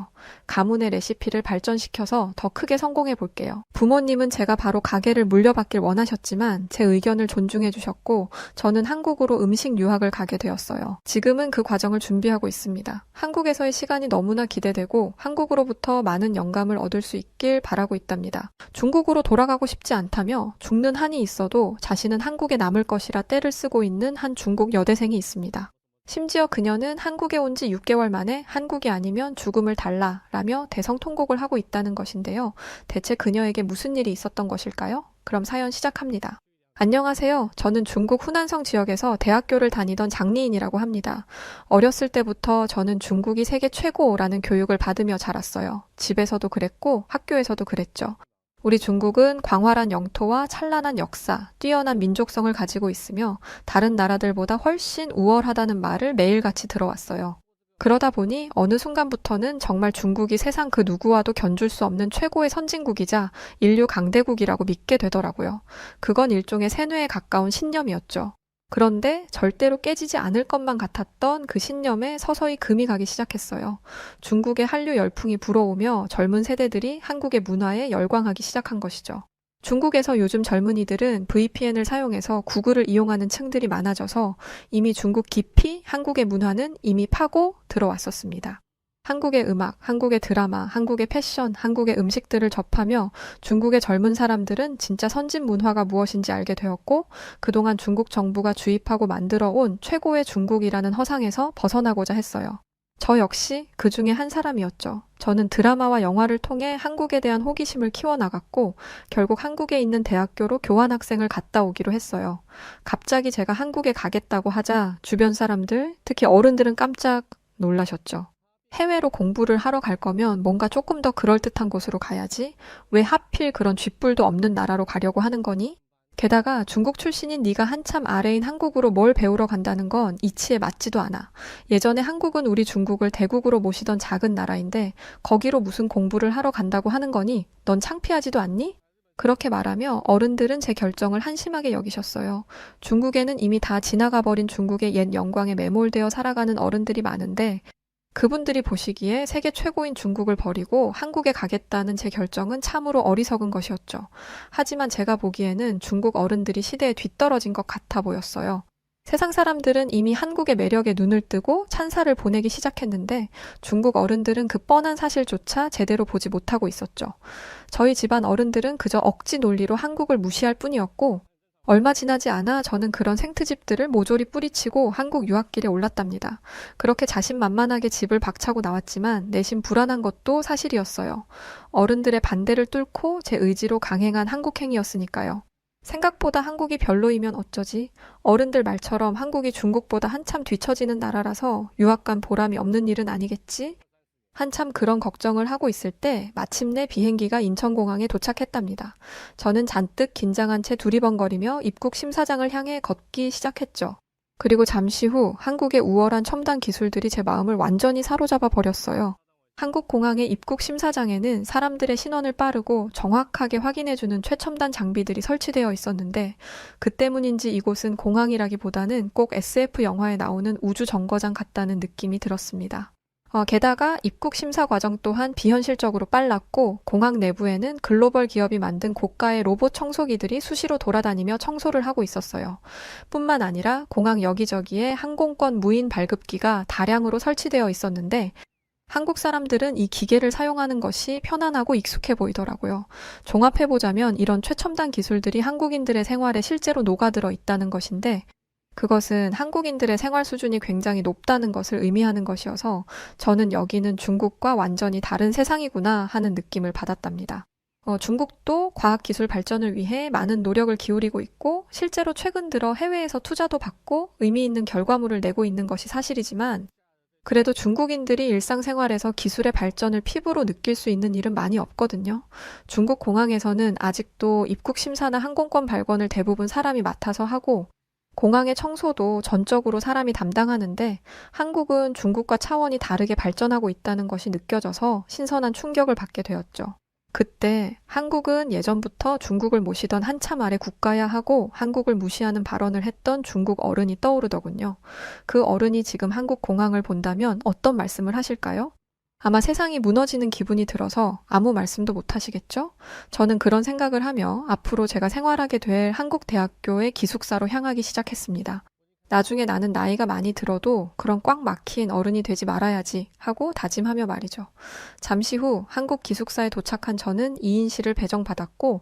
가문의 레시피를 발전시켜서 더 크게 성공해 볼게요. 부모님은 제가 바로 가게를 물려받길 원하셨지만 제 의견을 존중해 주셨고 저는 한국으로 음식 유학을 가게 되었어요. 지금은 그 과정을 준비하고 있습니다. 한국에서의 시간이 너무나 기대되고 한국으로부터 많은 영감을 얻을 수 있길 바라고 있답니다. 중국으로 돌아가고 싶지 않다며 죽는 한이 있어도 자신은 한국에 남을 것이라 떼를 쓰고 있는 한 중국 여대생이 있습니다. 심지어 그녀는 한국에 온 지 6개월 만에 한국이 아니면 죽음을 달라라며 대성통곡을 하고 있다는 것인데요. 대체 그녀에게 무슨 일이 있었던 것일까요? 그럼 사연 시작합니다. 안녕하세요. 저는 중국 후난성 지역에서 대학교를 다니던 장리인이라고 합니다. 어렸을 때부터 저는 중국이 세계 최고라는 교육을 받으며 자랐어요. 집에서도 그랬고 학교에서도 그랬죠. 우리 중국은 광활한 영토와 찬란한 역사, 뛰어난 민족성을 가지고 있으며 다른 나라들보다 훨씬 우월하다는 말을 매일같이 들어왔어요. 그러다 보니 어느 순간부터는 정말 중국이 세상 그 누구와도 견줄 수 없는 최고의 선진국이자 인류 강대국이라고 믿게 되더라고요. 그건 일종의 세뇌에 가까운 신념이었죠. 그런데 절대로 깨지지 않을 것만 같았던 그 신념에 서서히 금이 가기 시작했어요. 중국의 한류 열풍이 불어오며 젊은 세대들이 한국의 문화에 열광하기 시작한 것이죠. 중국에서 요즘 젊은이들은 VPN을 사용해서 구글을 이용하는 층들이 많아져서 이미 중국 깊이 한국의 문화는 이미 파고 들어왔었습니다. 한국의 음악, 한국의 드라마, 한국의 패션, 한국의 음식들을 접하며 중국의 젊은 사람들은 진짜 선진 문화가 무엇인지 알게 되었고 그동안 중국 정부가 주입하고 만들어 온 최고의 중국이라는 허상에서 벗어나고자 했어요. 저 역시 그 중에 한 사람이었죠. 저는 드라마와 영화를 통해 한국에 대한 호기심을 키워나갔고 결국 한국에 있는 대학교로 교환학생을 갔다 오기로 했어요. 갑자기 제가 한국에 가겠다고 하자 주변 사람들, 특히 어른들은 깜짝 놀라셨죠. 해외로 공부를 하러 갈 거면 뭔가 조금 더 그럴듯한 곳으로 가야지. 왜 하필 그런 쥐뿔도 없는 나라로 가려고 하는 거니? 게다가 중국 출신인 네가 한참 아래인 한국으로 뭘 배우러 간다는 건 이치에 맞지도 않아. 예전에 한국은 우리 중국을 대국으로 모시던 작은 나라인데 거기로 무슨 공부를 하러 간다고 하는 거니? 넌 창피하지도 않니? 그렇게 말하며 어른들은 제 결정을 한심하게 여기셨어요. 중국에는 이미 다 지나가 버린 중국의 옛 영광에 매몰되어 살아가는 어른들이 많은데 그분들이 보시기에 세계 최고인 중국을 버리고 한국에 가겠다는 제 결정은 참으로 어리석은 것이었죠. 하지만 제가 보기에는 중국 어른들이 시대에 뒤떨어진 것 같아 보였어요. 세상 사람들은 이미 한국의 매력에 눈을 뜨고 찬사를 보내기 시작했는데 중국 어른들은 그 뻔한 사실조차 제대로 보지 못하고 있었죠. 저희 집안 어른들은 그저 억지 논리로 한국을 무시할 뿐이었고 얼마 지나지 않아 저는 그런 생트집들을 모조리 뿌리치고 한국 유학길에 올랐답니다. 그렇게 자신만만하게 집을 박차고 나왔지만 내심 불안한 것도 사실이었어요. 어른들의 반대를 뚫고 제 의지로 강행한 한국행이었으니까요. 생각보다 한국이 별로이면 어쩌지? 어른들 말처럼 한국이 중국보다 한참 뒤처지는 나라라서 유학 간 보람이 없는 일은 아니겠지? 한참 그런 걱정을 하고 있을 때 마침내 비행기가 인천공항에 도착했답니다. 저는 잔뜩 긴장한 채 두리번거리며 입국 심사장을 향해 걷기 시작했죠. 그리고 잠시 후 한국의 우월한 첨단 기술들이 제 마음을 완전히 사로잡아 버렸어요. 한국 공항의 입국 심사장에는 사람들의 신원을 빠르고 정확하게 확인해주는 최첨단 장비들이 설치되어 있었는데 그 때문인지 이곳은 공항이라기보다는 꼭 SF 영화에 나오는 우주 정거장 같다는 느낌이 들었습니다. 게다가 입국 심사 과정 또한 비현실적으로 빨랐고 공항 내부에는 글로벌 기업이 만든 고가의 로봇 청소기들이 수시로 돌아다니며 청소를 하고 있었어요. 뿐만 아니라 공항 여기저기에 항공권 무인 발급기가 다량으로 설치되어 있었는데 한국 사람들은 이 기계를 사용하는 것이 편안하고 익숙해 보이더라고요. 종합해보자면 이런 최첨단 기술들이 한국인들의 생활에 실제로 녹아들어 있다는 것인데 그것은 한국인들의 생활 수준이 굉장히 높다는 것을 의미하는 것이어서 저는 여기는 중국과 완전히 다른 세상이구나 하는 느낌을 받았답니다. 중국도 과학기술 발전을 위해 많은 노력을 기울이고 있고 실제로 최근 들어 해외에서 투자도 받고 의미 있는 결과물을 내고 있는 것이 사실이지만 그래도 중국인들이 일상생활에서 기술의 발전을 피부로 느낄 수 있는 일은 많이 없거든요. 중국 공항에서는 아직도 입국 심사나 항공권 발권을 대부분 사람이 맡아서 하고 공항의 청소도 전적으로 사람이 담당하는데 한국은 중국과 차원이 다르게 발전하고 있다는 것이 느껴져서 신선한 충격을 받게 되었죠. 그때 한국은 예전부터 중국을 모시던 한참 아래 국가야 하고 한국을 무시하는 발언을 했던 중국 어른이 떠오르더군요. 그 어른이 지금 한국 공항을 본다면 어떤 말씀을 하실까요? 아마 세상이 무너지는 기분이 들어서 아무 말씀도 못 하시겠죠? 저는 그런 생각을 하며 앞으로 제가 생활하게 될 한국 대학교의 기숙사로 향하기 시작했습니다. 나중에 나는 나이가 많이 들어도 그런 꽉 막힌 어른이 되지 말아야지 하고 다짐하며 말이죠. 잠시 후 한국 기숙사에 도착한 저는 2인실을 배정받았고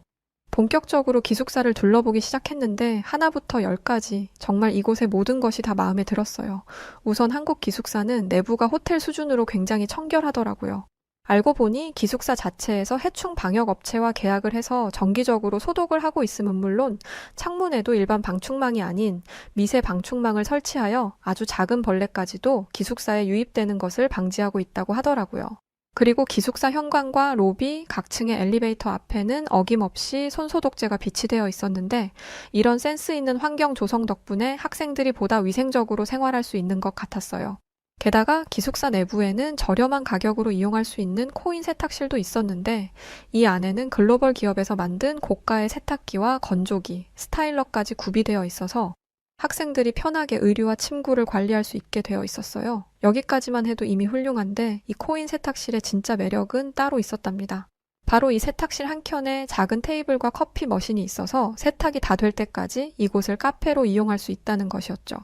본격적으로 기숙사를 둘러보기 시작했는데 하나부터 열까지 정말 이곳의 모든 것이 다 마음에 들었어요. 우선 한국 기숙사는 내부가 호텔 수준으로 굉장히 청결하더라고요. 알고 보니 기숙사 자체에서 해충 방역 업체와 계약을 해서 정기적으로 소독을 하고 있음은 물론 창문에도 일반 방충망이 아닌 미세 방충망을 설치하여 아주 작은 벌레까지도 기숙사에 유입되는 것을 방지하고 있다고 하더라고요. 그리고 기숙사 현관과 로비, 각 층의 엘리베이터 앞에는 어김없이 손소독제가 비치되어 있었는데 이런 센스 있는 환경 조성 덕분에 학생들이 보다 위생적으로 생활할 수 있는 것 같았어요. 게다가 기숙사 내부에는 저렴한 가격으로 이용할 수 있는 코인 세탁실도 있었는데 이 안에는 글로벌 기업에서 만든 고가의 세탁기와 건조기, 스타일러까지 구비되어 있어서 학생들이 편하게 의류와 침구를 관리할 수 있게 되어 있었어요. 여기까지만 해도 이미 훌륭한데 이 코인 세탁실의 진짜 매력은 따로 있었답니다. 바로 이 세탁실 한켠에 작은 테이블과 커피 머신이 있어서 세탁이 다 될 때까지 이곳을 카페로 이용할 수 있다는 것이었죠.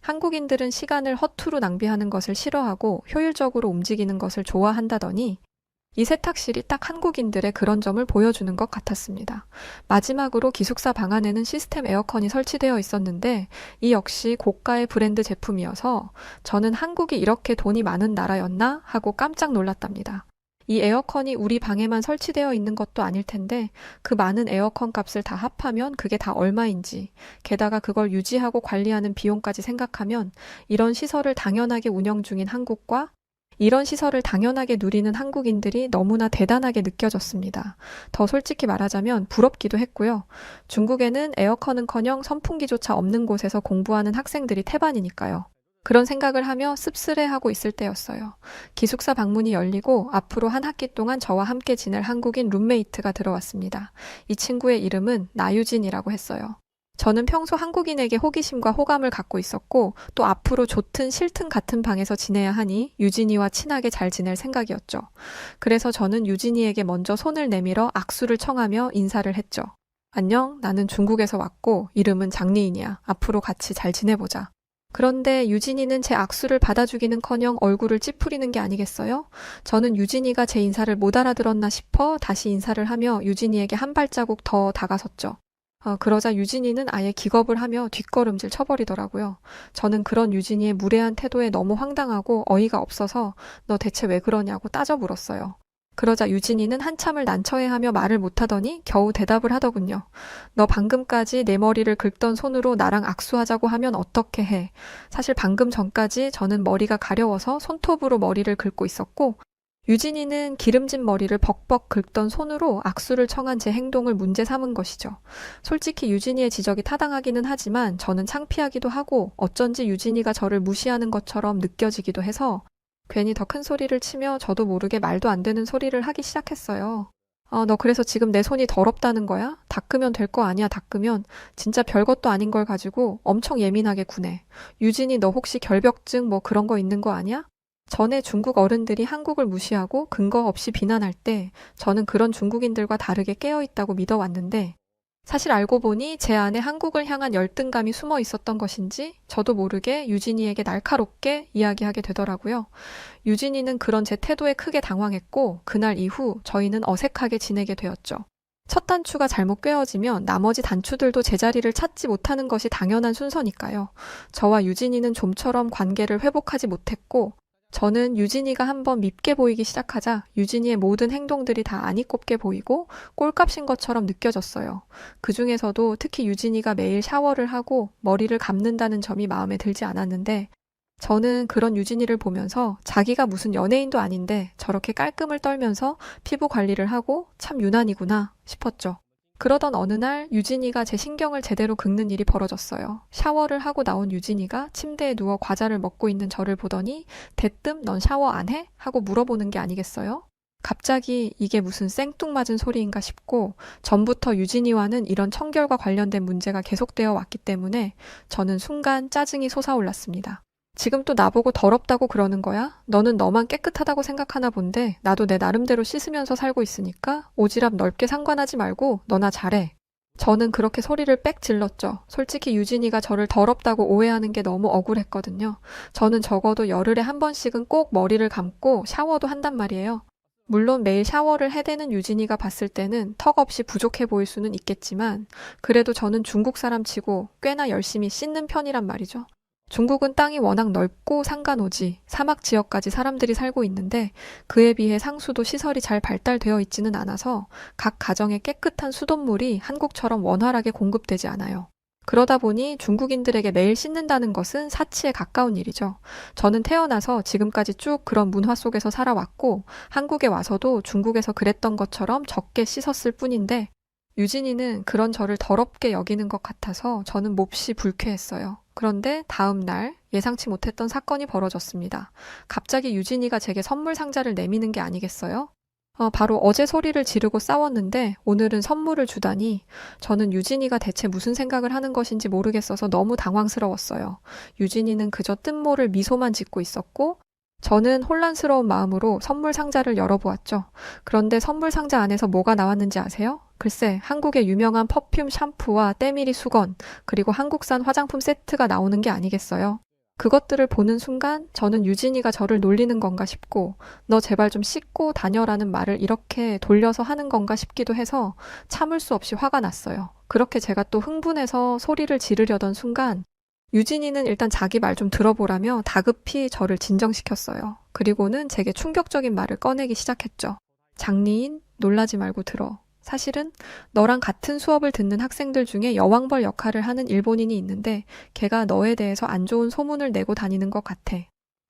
한국인들은 시간을 허투루 낭비하는 것을 싫어하고 효율적으로 움직이는 것을 좋아한다더니 이 세탁실이 딱 한국인들의 그런 점을 보여주는 것 같았습니다. 마지막으로 기숙사 방 안에는 시스템 에어컨이 설치되어 있었는데 이 역시 고가의 브랜드 제품이어서 저는 한국이 이렇게 돈이 많은 나라였나 하고 깜짝 놀랐답니다. 이 에어컨이 우리 방에만 설치되어 있는 것도 아닐 텐데 그 많은 에어컨 값을 다 합하면 그게 다 얼마인지, 게다가 그걸 유지하고 관리하는 비용까지 생각하면 이런 시설을 당연하게 운영 중인 한국과 이런 시설을 당연하게 누리는 한국인들이 너무나 대단하게 느껴졌습니다. 더 솔직히 말하자면 부럽기도 했고요. 중국에는 에어컨은커녕 선풍기조차 없는 곳에서 공부하는 학생들이 태반이니까요. 그런 생각을 하며 씁쓸해하고 있을 때였어요. 기숙사 방문이 열리고 앞으로 한 학기 동안 저와 함께 지낼 한국인 룸메이트가 들어왔습니다. 이 친구의 이름은 나유진이라고 했어요. 저는 평소 한국인에게 호기심과 호감을 갖고 있었고 또 앞으로 좋든 싫든 같은 방에서 지내야 하니 유진이와 친하게 잘 지낼 생각이었죠. 그래서 저는 유진이에게 먼저 손을 내밀어 악수를 청하며 인사를 했죠. 안녕, 나는 중국에서 왔고 이름은 장리인이야. 앞으로 같이 잘 지내보자. 그런데 유진이는 제 악수를 받아주기는커녕 얼굴을 찌푸리는 게 아니겠어요? 저는 유진이가 제 인사를 못 알아들었나 싶어 다시 인사를 하며 유진이에게 한 발자국 더 다가섰죠. 그러자 유진이는 아예 기겁을 하며 뒷걸음질 쳐버리더라고요. 저는 그런 유진이의 무례한 태도에 너무 황당하고 어이가 없어서 너 대체 왜 그러냐고 따져 물었어요. 그러자 유진이는 한참을 난처해하며 말을 못하더니 겨우 대답을 하더군요. 너 방금까지 내 머리를 긁던 손으로 나랑 악수하자고 하면 어떻게 해? 사실 방금 전까지 저는 머리가 가려워서 손톱으로 머리를 긁고 있었고 유진이는 기름진 머리를 벅벅 긁던 손으로 악수를 청한 제 행동을 문제 삼은 것이죠. 솔직히 유진이의 지적이 타당하기는 하지만 저는 창피하기도 하고 어쩐지 유진이가 저를 무시하는 것처럼 느껴지기도 해서 괜히 더 큰 소리를 치며 저도 모르게 말도 안 되는 소리를 하기 시작했어요. 너 그래서 지금 내 손이 더럽다는 거야? 닦으면 될 거 아니야, 닦으면. 진짜 별것도 아닌 걸 가지고 엄청 예민하게 구네. 유진이 너 혹시 결벽증 뭐 그런 거 있는 거 아니야? 전에 중국 어른들이 한국을 무시하고 근거 없이 비난할 때 저는 그런 중국인들과 다르게 깨어있다고 믿어왔는데 사실 알고 보니 제 안에 한국을 향한 열등감이 숨어 있었던 것인지 저도 모르게 유진이에게 날카롭게 이야기하게 되더라고요. 유진이는 그런 제 태도에 크게 당황했고 그날 이후 저희는 어색하게 지내게 되었죠. 첫 단추가 잘못 꿰어지면 나머지 단추들도 제자리를 찾지 못하는 것이 당연한 순서니까요. 저와 유진이는 좀처럼 관계를 회복하지 못했고 저는 유진이가 한번 밉게 보이기 시작하자 유진이의 모든 행동들이 다 아니 꼽게 보이고 꼴값인 것처럼 느껴졌어요. 그 중에서도 특히 유진이가 매일 샤워를 하고 머리를 감는다는 점이 마음에 들지 않았는데 저는 그런 유진이를 보면서 자기가 무슨 연예인도 아닌데 저렇게 깔끔을 떨면서 피부 관리를 하고 참 유난이구나 싶었죠. 그러던 어느 날 유진이가 제 신경을 제대로 긁는 일이 벌어졌어요. 샤워를 하고 나온 유진이가 침대에 누워 과자를 먹고 있는 저를 보더니 대뜸 넌 샤워 안 해? 하고 물어보는 게 아니겠어요? 갑자기 이게 무슨 생뚱맞은 소리인가 싶고 전부터 유진이와는 이런 청결과 관련된 문제가 계속되어 왔기 때문에 저는 순간 짜증이 솟아올랐습니다. 지금 또 나보고 더럽다고 그러는 거야? 너는 너만 깨끗하다고 생각하나 본데 나도 내 나름대로 씻으면서 살고 있으니까 오지랖 넓게 상관하지 말고 너나 잘해. 저는 그렇게 소리를 빽 질렀죠. 솔직히 유진이가 저를 더럽다고 오해하는 게 너무 억울했거든요. 저는 적어도 열흘에 한 번씩은 꼭 머리를 감고 샤워도 한단 말이에요. 물론 매일 샤워를 해대는 유진이가 봤을 때는 턱없이 부족해 보일 수는 있겠지만 그래도 저는 중국 사람 치고 꽤나 열심히 씻는 편이란 말이죠. 중국은 땅이 워낙 넓고 산간오지, 사막 지역까지 사람들이 살고 있는데 그에 비해 상수도 시설이 잘 발달되어 있지는 않아서 각 가정에 깨끗한 수돗물이 한국처럼 원활하게 공급되지 않아요. 그러다 보니 중국인들에게 매일 씻는다는 것은 사치에 가까운 일이죠. 저는 태어나서 지금까지 쭉 그런 문화 속에서 살아왔고 한국에 와서도 중국에서 그랬던 것처럼 적게 씻었을 뿐인데 유진이는 그런 저를 더럽게 여기는 것 같아서 저는 몹시 불쾌했어요. 그런데 다음 날 예상치 못했던 사건이 벌어졌습니다. 갑자기 유진이가 제게 선물 상자를 내미는 게 아니겠어요? 바로 어제 소리를 지르고 싸웠는데 오늘은 선물을 주다니 저는 유진이가 대체 무슨 생각을 하는 것인지 모르겠어서 너무 당황스러웠어요. 유진이는 그저 뜻모를 미소만 짓고 있었고 저는 혼란스러운 마음으로 선물 상자를 열어보았죠. 그런데 선물 상자 안에서 뭐가 나왔는지 아세요? 글쎄, 한국의 유명한 퍼퓸 샴푸와 때밀이 수건, 그리고 한국산 화장품 세트가 나오는 게 아니겠어요? 그것들을 보는 순간 저는 유진이가 저를 놀리는 건가 싶고 너 제발 좀 씻고 다녀라는 말을 이렇게 돌려서 하는 건가 싶기도 해서 참을 수 없이 화가 났어요. 그렇게 제가 또 흥분해서 소리를 지르려던 순간 유진이는 일단 자기 말 좀 들어보라며 다급히 저를 진정시켰어요. 그리고는 제게 충격적인 말을 꺼내기 시작했죠. 장리인, 놀라지 말고 들어. 사실은 너랑 같은 수업을 듣는 학생들 중에 여왕벌 역할을 하는 일본인이 있는데 걔가 너에 대해서 안 좋은 소문을 내고 다니는 것 같아.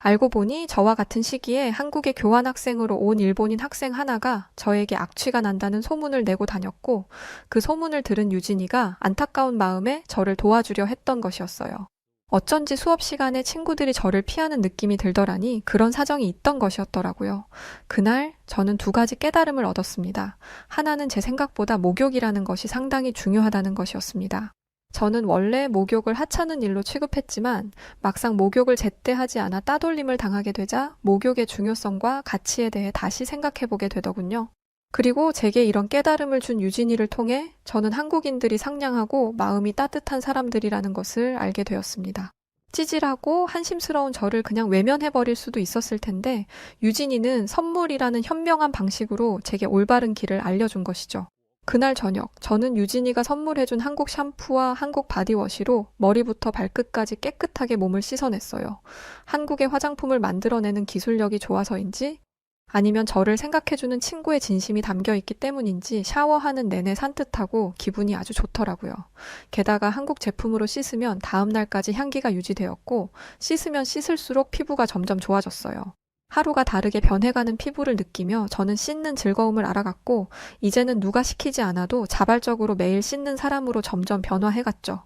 알고 보니 저와 같은 시기에 한국에 교환학생으로 온 일본인 학생 하나가 저에게 악취가 난다는 소문을 내고 다녔고 그 소문을 들은 유진이가 안타까운 마음에 저를 도와주려 했던 것이었어요. 어쩐지 수업 시간에 친구들이 저를 피하는 느낌이 들더라니 그런 사정이 있던 것이었더라고요. 그날 저는 두 가지 깨달음을 얻었습니다. 하나는 제 생각보다 목욕이라는 것이 상당히 중요하다는 것이었습니다. 저는 원래 목욕을 하찮은 일로 취급했지만 막상 목욕을 제때 하지 않아 따돌림을 당하게 되자 목욕의 중요성과 가치에 대해 다시 생각해보게 되더군요. 그리고 제게 이런 깨달음을 준 유진이를 통해 저는 한국인들이 상냥하고 마음이 따뜻한 사람들이라는 것을 알게 되었습니다. 찌질하고 한심스러운 저를 그냥 외면해버릴 수도 있었을 텐데 유진이는 선물이라는 현명한 방식으로 제게 올바른 길을 알려준 것이죠. 그날 저녁 저는 유진이가 선물해준 한국 샴푸와 한국 바디워시로 머리부터 발끝까지 깨끗하게 몸을 씻어냈어요. 한국의 화장품을 만들어내는 기술력이 좋아서인지 아니면 저를 생각해주는 친구의 진심이 담겨있기 때문인지 샤워하는 내내 산뜻하고 기분이 아주 좋더라고요. 게다가 한국 제품으로 씻으면 다음 날까지 향기가 유지되었고 씻으면 씻을수록 피부가 점점 좋아졌어요. 하루가 다르게 변해가는 피부를 느끼며 저는 씻는 즐거움을 알아갔고 이제는 누가 시키지 않아도 자발적으로 매일 씻는 사람으로 점점 변화해갔죠.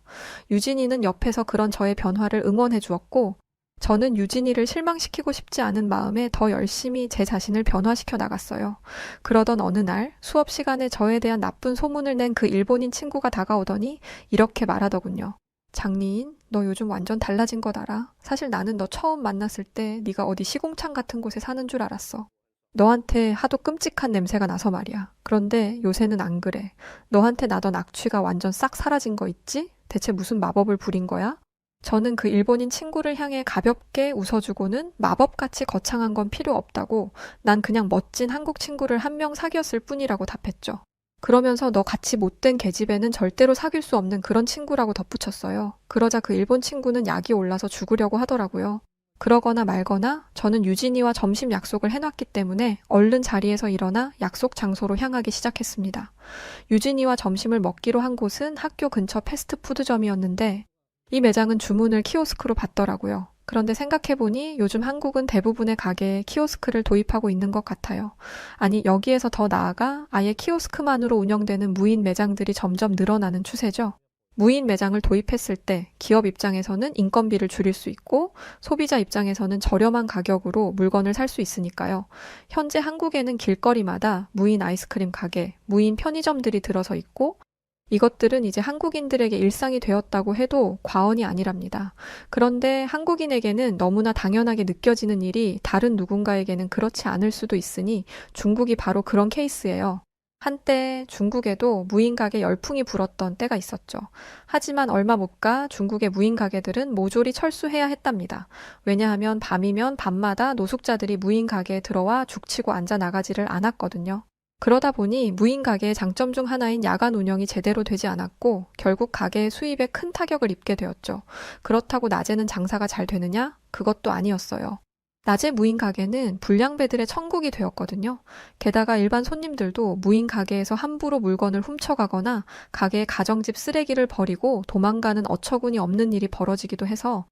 유진이는 옆에서 그런 저의 변화를 응원해 주었고 저는 유진이를 실망시키고 싶지 않은 마음에 더 열심히 제 자신을 변화시켜 나갔어요. 그러던 어느 날 수업 시간에 저에 대한 나쁜 소문을 낸 그 일본인 친구가 다가오더니 이렇게 말하더군요. 장리인, 너 요즘 완전 달라진 것 알아? 사실 나는 너 처음 만났을 때 네가 어디 시공창 같은 곳에 사는 줄 알았어. 너한테 하도 끔찍한 냄새가 나서 말이야. 그런데 요새는 안 그래. 너한테 나던 악취가 완전 싹 사라진 거 있지? 대체 무슨 마법을 부린 거야? 저는 그 일본인 친구를 향해 가볍게 웃어주고는 마법같이 거창한 건 필요 없다고 난 그냥 멋진 한국 친구를 한 명 사귀었을 뿐이라고 답했죠. 그러면서 너 같이 못된 계집애는 절대로 사귈 수 없는 그런 친구라고 덧붙였어요. 그러자 그 일본 친구는 약이 올라서 죽으려고 하더라고요. 그러거나 말거나 저는 유진이와 점심 약속을 해놨기 때문에 얼른 자리에서 일어나 약속 장소로 향하기 시작했습니다. 유진이와 점심을 먹기로 한 곳은 학교 근처 패스트푸드점이었는데 이 매장은 주문을 키오스크로 받더라고요. 그런데 생각해보니 요즘 한국은 대부분의 가게에 키오스크를 도입하고 있는 것 같아요. 아니, 여기에서 더 나아가 아예 키오스크만으로 운영되는 무인 매장들이 점점 늘어나는 추세죠. 무인 매장을 도입했을 때 기업 입장에서는 인건비를 줄일 수 있고 소비자 입장에서는 저렴한 가격으로 물건을 살 수 있으니까요. 현재 한국에는 길거리마다 무인 아이스크림 가게, 무인 편의점들이 들어서 있고 이것들은 이제 한국인들에게 일상이 되었다고 해도 과언이 아니랍니다. 그런데 한국인에게는 너무나 당연하게 느껴지는 일이 다른 누군가에게는 그렇지 않을 수도 있으니 중국이 바로 그런 케이스예요. 한때 중국에도 무인 가게 열풍이 불었던 때가 있었죠. 하지만 얼마 못 가 중국의 무인 가게들은 모조리 철수해야 했답니다. 왜냐하면 밤이면 밤마다 노숙자들이 무인 가게에 들어와 죽치고 앉아 나가지를 않았거든요. 그러다 보니 무인 가게의 장점 중 하나인 야간 운영이 제대로 되지 않았고 결국 가게의 수입에 큰 타격을 입게 되었죠. 그렇다고 낮에는 장사가 잘 되느냐? 그것도 아니었어요. 낮에 무인 가게는 불량배들의 천국이 되었거든요. 게다가 일반 손님들도 무인 가게에서 함부로 물건을 훔쳐가거나 가게의 가정집 쓰레기를 버리고 도망가는 어처구니 없는 일이 벌어지기도 해서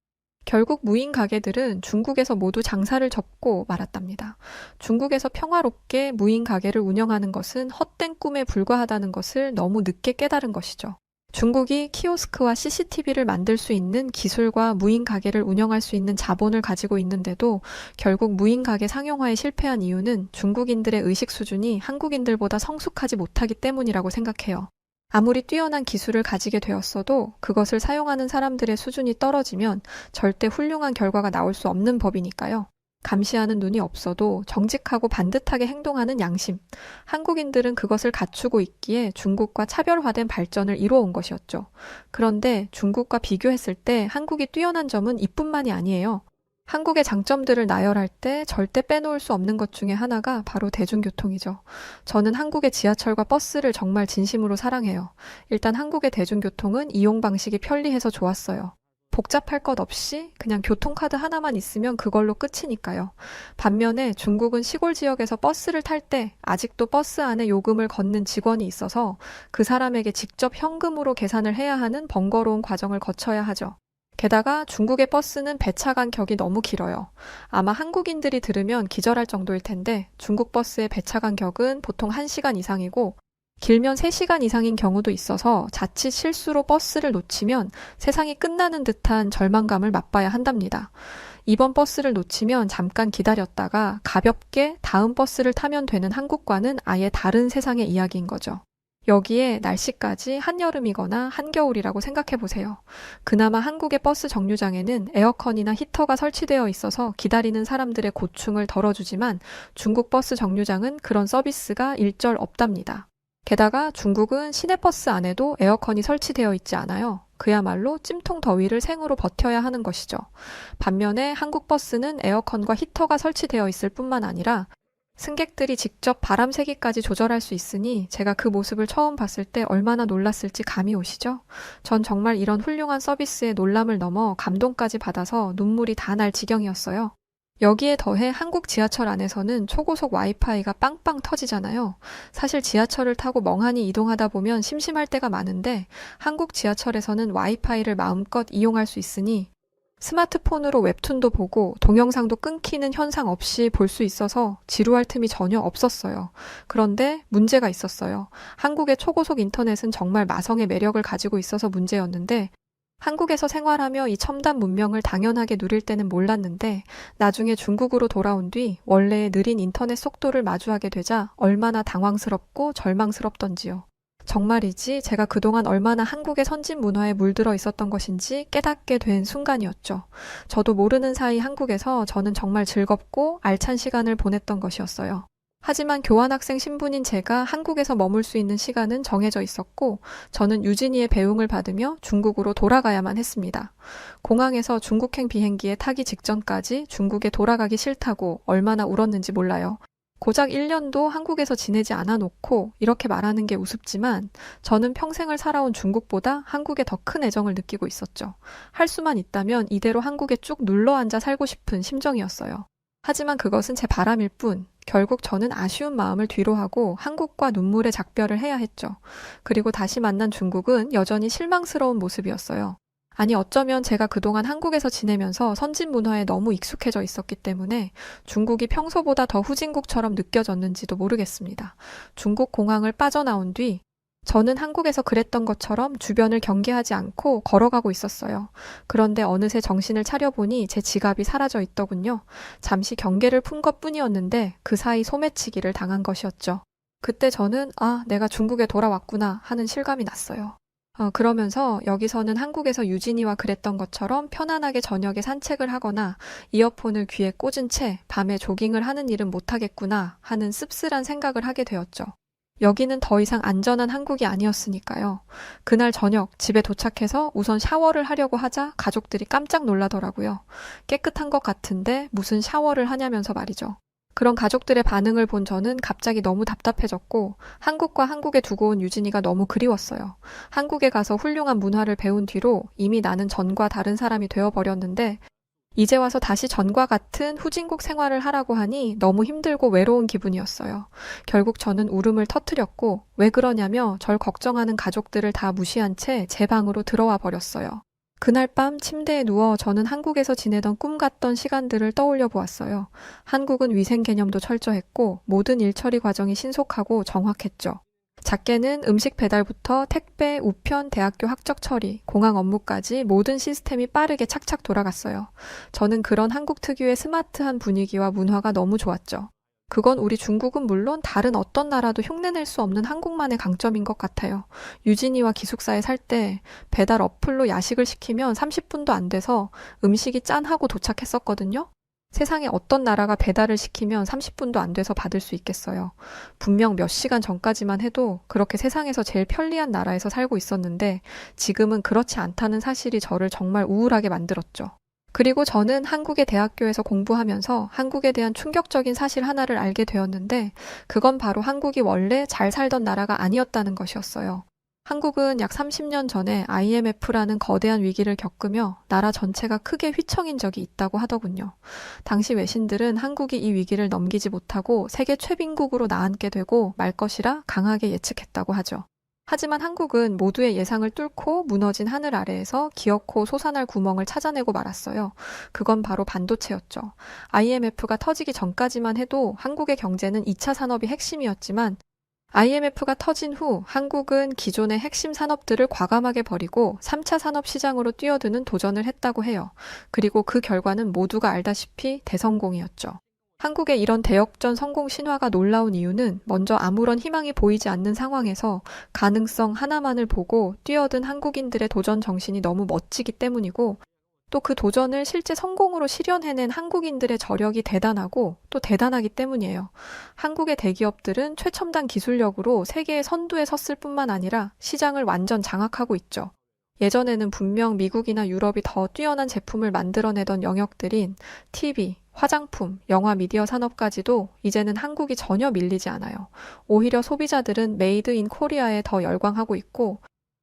결국 무인 가게들은 중국에서 모두 장사를 접고 말았답니다. 중국에서 평화롭게 무인 가게를 운영하는 것은 헛된 꿈에 불과하다는 것을 너무 늦게 깨달은 것이죠. 중국이 키오스크와 CCTV를 만들 수 있는 기술과 무인 가게를 운영할 수 있는 자본을 가지고 있는데도 결국 무인 가게 상용화에 실패한 이유는 중국인들의 의식 수준이 한국인들보다 성숙하지 못하기 때문이라고 생각해요. 아무리 뛰어난 기술을 가지게 되었어도 그것을 사용하는 사람들의 수준이 떨어지면 절대 훌륭한 결과가 나올 수 없는 법이니까요. 감시하는 눈이 없어도 정직하고 반듯하게 행동하는 양심. 한국인들은 그것을 갖추고 있기에 중국과 차별화된 발전을 이루어온 것이었죠. 그런데 중국과 비교했을 때 한국이 뛰어난 점은 이뿐만이 아니에요. 한국의 장점들을 나열할 때 절대 빼놓을 수 없는 것 중에 하나가 바로 대중교통이죠. 저는 한국의 지하철과 버스를 정말 진심으로 사랑해요. 일단 한국의 대중교통은 이용 방식이 편리해서 좋았어요. 복잡할 것 없이 그냥 교통카드 하나만 있으면 그걸로 끝이니까요. 반면에 중국은 시골 지역에서 버스를 탈 때 아직도 버스 안에 요금을 걷는 직원이 있어서 그 사람에게 직접 현금으로 계산을 해야 하는 번거로운 과정을 거쳐야 하죠. 게다가 중국의 버스는 배차 간격이 너무 길어요. 아마 한국인들이 들으면 기절할 정도일 텐데 중국 버스의 배차 간격은 보통 1시간 이상이고 길면 3시간 이상인 경우도 있어서 자칫 실수로 버스를 놓치면 세상이 끝나는 듯한 절망감을 맛봐야 한답니다. 이번 버스를 놓치면 잠깐 기다렸다가 가볍게 다음 버스를 타면 되는 한국과는 아예 다른 세상의 이야기인 거죠. 여기에 날씨까지 한여름이거나 한겨울이라고 생각해 보세요. 그나마 한국의 버스 정류장에는 에어컨이나 히터가 설치되어 있어서 기다리는 사람들의 고충을 덜어주지만 중국 버스 정류장은 그런 서비스가 일절 없답니다. 게다가 중국은 시내버스 안에도 에어컨이 설치되어 있지 않아요. 그야말로 찜통 더위를 생으로 버텨야 하는 것이죠. 반면에 한국 버스는 에어컨과 히터가 설치되어 있을 뿐만 아니라 승객들이 직접 바람 세기까지 조절할 수 있으니 제가 그 모습을 처음 봤을 때 얼마나 놀랐을지 감이 오시죠? 전 정말 이런 훌륭한 서비스에 놀람을 넘어 감동까지 받아서 눈물이 다 날 지경이었어요. 여기에 더해 한국 지하철 안에서는 초고속 와이파이가 빵빵 터지잖아요. 사실 지하철을 타고 멍하니 이동하다 보면 심심할 때가 많은데 한국 지하철에서는 와이파이를 마음껏 이용할 수 있으니 스마트폰으로 웹툰도 보고 동영상도 끊기는 현상 없이 볼 수 있어서 지루할 틈이 전혀 없었어요. 그런데 문제가 있었어요. 한국의 초고속 인터넷은 정말 마성의 매력을 가지고 있어서 문제였는데 한국에서 생활하며 이 첨단 문명을 당연하게 누릴 때는 몰랐는데 나중에 중국으로 돌아온 뒤 원래의 느린 인터넷 속도를 마주하게 되자 얼마나 당황스럽고 절망스럽던지요. 정말이지 제가 그동안 얼마나 한국의 선진 문화에 물들어 있었던 것인지 깨닫게 된 순간이었죠. 저도 모르는 사이 한국에서 저는 정말 즐겁고 알찬 시간을 보냈던 것이었어요. 하지만 교환학생 신분인 제가 한국에서 머물 수 있는 시간은 정해져 있었고 저는 유진이의 배웅을 받으며 중국으로 돌아가야만 했습니다. 공항에서 중국행 비행기에 타기 직전까지 중국에 돌아가기 싫다고 얼마나 울었는지 몰라요. 고작 1년도 한국에서 지내지 않아 놓고 이렇게 말하는 게 우습지만 저는 평생을 살아온 중국보다 한국에 더 큰 애정을 느끼고 있었죠. 할 수만 있다면 이대로 한국에 쭉 눌러앉아 살고 싶은 심정이었어요. 하지만 그것은 제 바람일 뿐 결국 저는 아쉬운 마음을 뒤로하고 한국과 눈물의 작별을 해야 했죠. 그리고 다시 만난 중국은 여전히 실망스러운 모습이었어요. 아니 어쩌면 제가 그동안 한국에서 지내면서 선진 문화에 너무 익숙해져 있었기 때문에 중국이 평소보다 더 후진국처럼 느껴졌는지도 모르겠습니다. 중국 공항을 빠져나온 뒤 저는 한국에서 그랬던 것처럼 주변을 경계하지 않고 걸어가고 있었어요. 그런데 어느새 정신을 차려보니 제 지갑이 사라져 있더군요. 잠시 경계를 푼 것뿐이었는데 그 사이 소매치기를 당한 것이었죠. 그때 저는 내가 중국에 돌아왔구나 하는 실감이 났어요. 그러면서 여기서는 한국에서 유진이와 그랬던 것처럼 편안하게 저녁에 산책을 하거나 이어폰을 귀에 꽂은 채 밤에 조깅을 하는 일은 못하겠구나 하는 씁쓸한 생각을 하게 되었죠. 여기는 더 이상 안전한 한국이 아니었으니까요. 그날 저녁 집에 도착해서 우선 샤워를 하려고 하자 가족들이 깜짝 놀라더라고요. 깨끗한 것 같은데 무슨 샤워를 하냐면서 말이죠. 그런 가족들의 반응을 본 저는 갑자기 너무 답답해졌고 한국과 한국에 두고 온 유진이가 너무 그리웠어요. 한국에 가서 훌륭한 문화를 배운 뒤로 이미 나는 전과 다른 사람이 되어버렸는데 이제 와서 다시 전과 같은 후진국 생활을 하라고 하니 너무 힘들고 외로운 기분이었어요. 결국 저는 울음을 터뜨렸고 왜 그러냐며 절 걱정하는 가족들을 다 무시한 채 제 방으로 들어와 버렸어요. 그날 밤 침대에 누워 저는 한국에서 지내던 꿈 같던 시간들을 떠올려 보았어요. 한국은 위생 개념도 철저했고 모든 일 처리 과정이 신속하고 정확했죠. 작게는 음식 배달부터 택배, 우편, 대학교 학적 처리, 공항 업무까지 모든 시스템이 빠르게 착착 돌아갔어요. 저는 그런 한국 특유의 스마트한 분위기와 문화가 너무 좋았죠. 그건 우리 중국은 물론 다른 어떤 나라도 흉내낼 수 없는 한국만의 강점인 것 같아요. 유진이와 기숙사에 살 때 배달 어플로 야식을 시키면 30분도 안 돼서 음식이 짠하고 도착했었거든요. 세상에 어떤 나라가 배달을 시키면 30분도 안 돼서 받을 수 있겠어요. 분명 몇 시간 전까지만 해도 그렇게 세상에서 제일 편리한 나라에서 살고 있었는데 지금은 그렇지 않다는 사실이 저를 정말 우울하게 만들었죠. 그리고 저는 한국의 대학교에서 공부하면서 한국에 대한 충격적인 사실 하나를 알게 되었는데 그건 바로 한국이 원래 잘 살던 나라가 아니었다는 것이었어요. 한국은 약 30년 전에 IMF라는 거대한 위기를 겪으며 나라 전체가 크게 휘청인 적이 있다고 하더군요. 당시 외신들은 한국이 이 위기를 넘기지 못하고 세계 최빈국으로 나앉게 되고 말 것이라 강하게 예측했다고 하죠. 하지만 한국은 모두의 예상을 뚫고 무너진 하늘 아래에서 기어코 솟아날 구멍을 찾아내고 말았어요. 그건 바로 반도체였죠. IMF가 터지기 전까지만 해도 한국의 경제는 2차 산업이 핵심이었지만 IMF가 터진 후 한국은 기존의 핵심 산업들을 과감하게 버리고 3차 산업 시장으로 뛰어드는 도전을 했다고 해요. 그리고 그 결과는 모두가 알다시피 대성공이었죠. 한국의 이런 대역전 성공 신화가 놀라운 이유는 먼저 아무런 희망이 보이지 않는 상황에서 가능성 하나만을 보고 뛰어든 한국인들의 도전 정신이 너무 멋지기 때문이고 또 그 도전을 실제 성공으로 실현해낸 한국인들의 저력이 대단하고 또 대단하기 때문이에요. 한국의 대기업들은 최첨단 기술력으로 세계의 선두에 섰을 뿐만 아니라 시장을 완전 장악하고 있죠. 예전에는 분명 미국이나 유럽이 더 뛰어난 제품을 만들어내던 영역들인 TV, 화장품, 영화 미디어 산업까지도 이제는 한국이 전혀 밀리지 않아요. 오히려 소비자들은 메이드 인 코리아에 더 열광하고 있고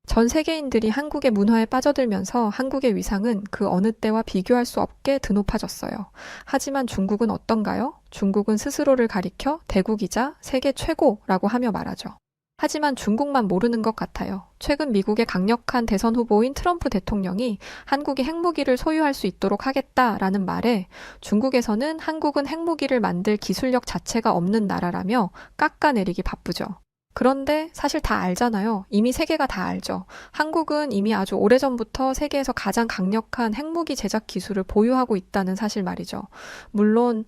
전 세계인들이 한국의 문화에 빠져들면서 한국의 위상은 그 어느 때와 비교할 수 없게 드높아졌어요. 하지만 중국은 어떤가요? 중국은 스스로를 가리켜 대국이자 세계 최고라고 하며 말하죠. 하지만 중국만 모르는 것 같아요. 최근 미국의 강력한 대선 후보인 트럼프 대통령이 한국이 핵무기를 소유할 수 있도록 하겠다라는 말에 중국에서는 한국은 핵무기를 만들 기술력 자체가 없는 나라라며 깎아내리기 바쁘죠. 그런데 사실 다 알잖아요. 이미 세계가 다 알죠. 한국은 이미 아주 오래전부터 세계에서 가장 강력한 핵무기 제작 기술을 보유하고 있다는 사실 말이죠. 물론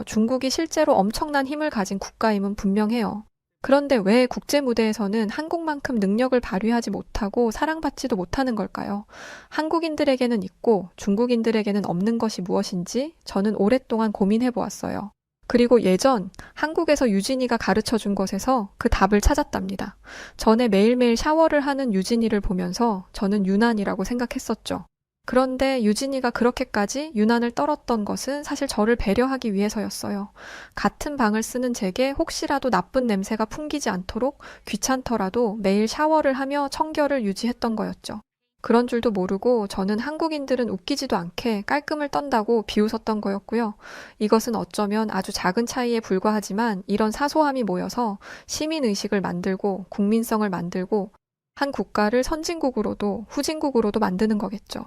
중국이 실제로 엄청난 힘을 가진 국가임은 분명해요. 그런데 왜 국제 무대에서는 한국만큼 능력을 발휘하지 못하고 사랑받지도 못하는 걸까요? 한국인들에게는 있고 중국인들에게는 없는 것이 무엇인지 저는 오랫동안 고민해 보았어요. 그리고 예전 한국에서 유진이가 가르쳐 준 것에서 그 답을 찾았답니다. 전에 매일매일 샤워를 하는 유진이를 보면서 저는 유난이라고 생각했었죠. 그런데 유진이가 그렇게까지 유난을 떨었던 것은 사실 저를 배려하기 위해서였어요. 같은 방을 쓰는 제게 혹시라도 나쁜 냄새가 풍기지 않도록 귀찮더라도 매일 샤워를 하며 청결을 유지했던 거였죠. 그런 줄도 모르고 저는 한국인들은 웃기지도 않게 깔끔을 떤다고 비웃었던 거였고요. 이것은 어쩌면 아주 작은 차이에 불과하지만 이런 사소함이 모여서 시민의식을 만들고 국민성을 만들고 한 국가를 선진국으로도 후진국으로도 만드는 거겠죠.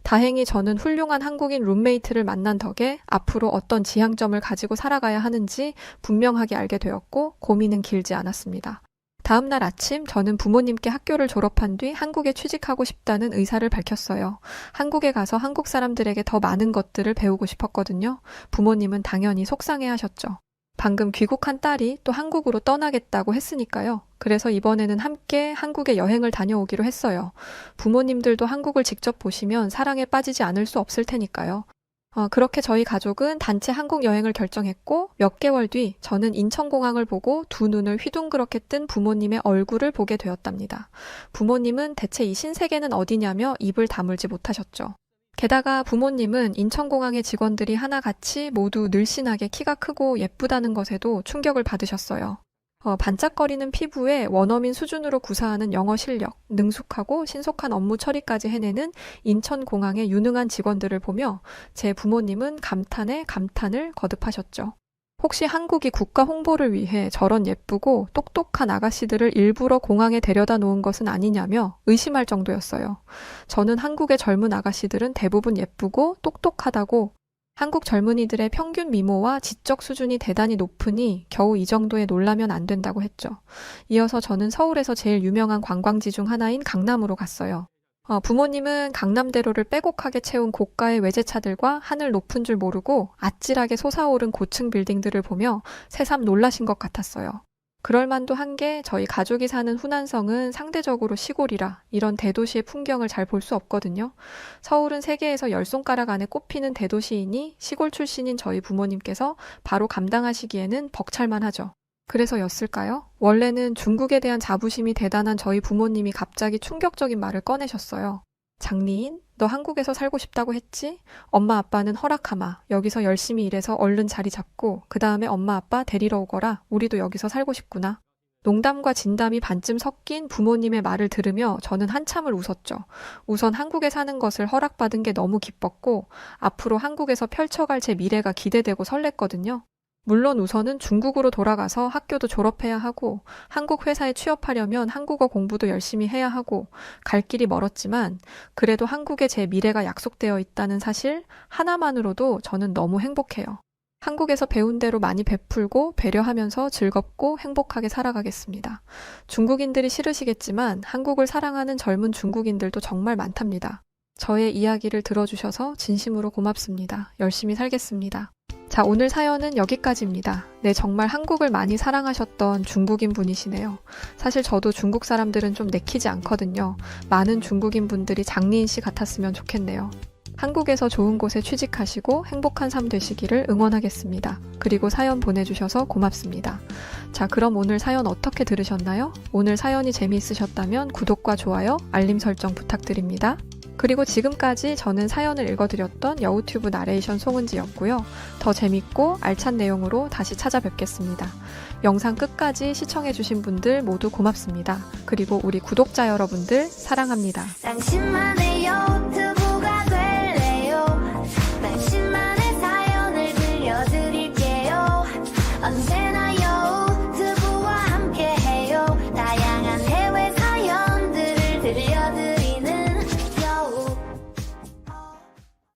다행히 저는 훌륭한 한국인 룸메이트를 만난 덕에 앞으로 어떤 지향점을 가지고 살아가야 하는지 분명하게 알게 되었고 고민은 길지 않았습니다. 다음 날 아침 저는 부모님께 학교를 졸업한 뒤 한국에 취직하고 싶다는 의사를 밝혔어요. 한국에 가서 한국 사람들에게 더 많은 것들을 배우고 싶었거든요. 부모님은 당연히 속상해 하셨죠. 방금 귀국한 딸이 또 한국으로 떠나겠다고 했으니까요. 그래서 이번에는 함께 한국에 여행을 다녀오기로 했어요. 부모님들도 한국을 직접 보시면 사랑에 빠지지 않을 수 없을 테니까요. 그렇게 저희 가족은 단체 한국 여행을 결정했고 몇 개월 뒤 저는 인천공항을 보고 두 눈을 휘둥그렇게 뜬 부모님의 얼굴을 보게 되었답니다. 부모님은 대체 이 신세계는 어디냐며 입을 다물지 못하셨죠. 게다가 부모님은 인천공항의 직원들이 하나같이 모두 늘씬하게 키가 크고 예쁘다는 것에도 충격을 받으셨어요. 반짝거리는 피부에 원어민 수준으로 구사하는 영어 실력, 능숙하고 신속한 업무 처리까지 해내는 인천공항의 유능한 직원들을 보며 제 부모님은 감탄에 감탄을 거듭하셨죠. 혹시 한국이 국가 홍보를 위해 저런 예쁘고 똑똑한 아가씨들을 일부러 공항에 데려다 놓은 것은 아니냐며 의심할 정도였어요. 저는 한국의 젊은 아가씨들은 대부분 예쁘고 똑똑하다고, 한국 젊은이들의 평균 미모와 지적 수준이 대단히 높으니 겨우 이 정도에 놀라면 안 된다고 했죠. 이어서 저는 서울에서 제일 유명한 관광지 중 하나인 강남으로 갔어요. 부모님은 강남대로를 빼곡하게 채운 고가의 외제차들과 하늘 높은 줄 모르고 아찔하게 솟아오른 고층 빌딩들을 보며 새삼 놀라신 것 같았어요. 그럴만도 한 게 저희 가족이 사는 후난성은 상대적으로 시골이라 이런 대도시의 풍경을 잘 볼 수 없거든요. 서울은 세계에서 10손가락 안에 꼽히는 대도시이니 시골 출신인 저희 부모님께서 바로 감당하시기에는 벅찰만 하죠. 그래서였을까요? 원래는 중국에 대한 자부심이 대단한 저희 부모님이 갑자기 충격적인 말을 꺼내셨어요. 장리인, 너 한국에서 살고 싶다고 했지? 엄마 아빠는 허락하마. 여기서 열심히 일해서 얼른 자리 잡고 그 다음에 엄마 아빠 데리러 오거라. 우리도 여기서 살고 싶구나. 농담과 진담이 반쯤 섞인 부모님의 말을 들으며 저는 한참을 웃었죠. 우선 한국에 사는 것을 허락받은 게 너무 기뻤고 앞으로 한국에서 펼쳐갈 제 미래가 기대되고 설렜거든요. 물론 우선은 중국으로 돌아가서 학교도 졸업해야 하고 한국 회사에 취업하려면 한국어 공부도 열심히 해야 하고 갈 길이 멀었지만 그래도 한국에 제 미래가 약속되어 있다는 사실 하나만으로도 저는 너무 행복해요. 한국에서 배운 대로 많이 베풀고 배려하면서 즐겁고 행복하게 살아가겠습니다. 중국인들이 싫으시겠지만 한국을 사랑하는 젊은 중국인들도 정말 많답니다. 저의 이야기를 들어주셔서 진심으로 고맙습니다. 열심히 살겠습니다. 자, 오늘 사연은 여기까지입니다. 네, 정말 한국을 많이 사랑하셨던 중국인 분이시네요. 사실 저도 중국 사람들은 좀 내키지 않거든요. 많은 중국인 분들이 장리인 씨 같았으면 좋겠네요. 한국에서 좋은 곳에 취직하시고 행복한 삶 되시기를 응원하겠습니다. 그리고 사연 보내주셔서 고맙습니다. 자, 그럼 오늘 사연 어떻게 들으셨나요? 오늘 사연이 재미있으셨다면 구독과 좋아요, 알림 설정 부탁드립니다. 그리고 지금까지 저는 사연을 읽어드렸던 여우튜브 나레이션 송은지였고요. 더 재밌고 알찬 내용으로 다시 찾아뵙겠습니다. 영상 끝까지 시청해주신 분들 모두 고맙습니다. 그리고 우리 구독자 여러분들 사랑합니다. 당신만의 유튜브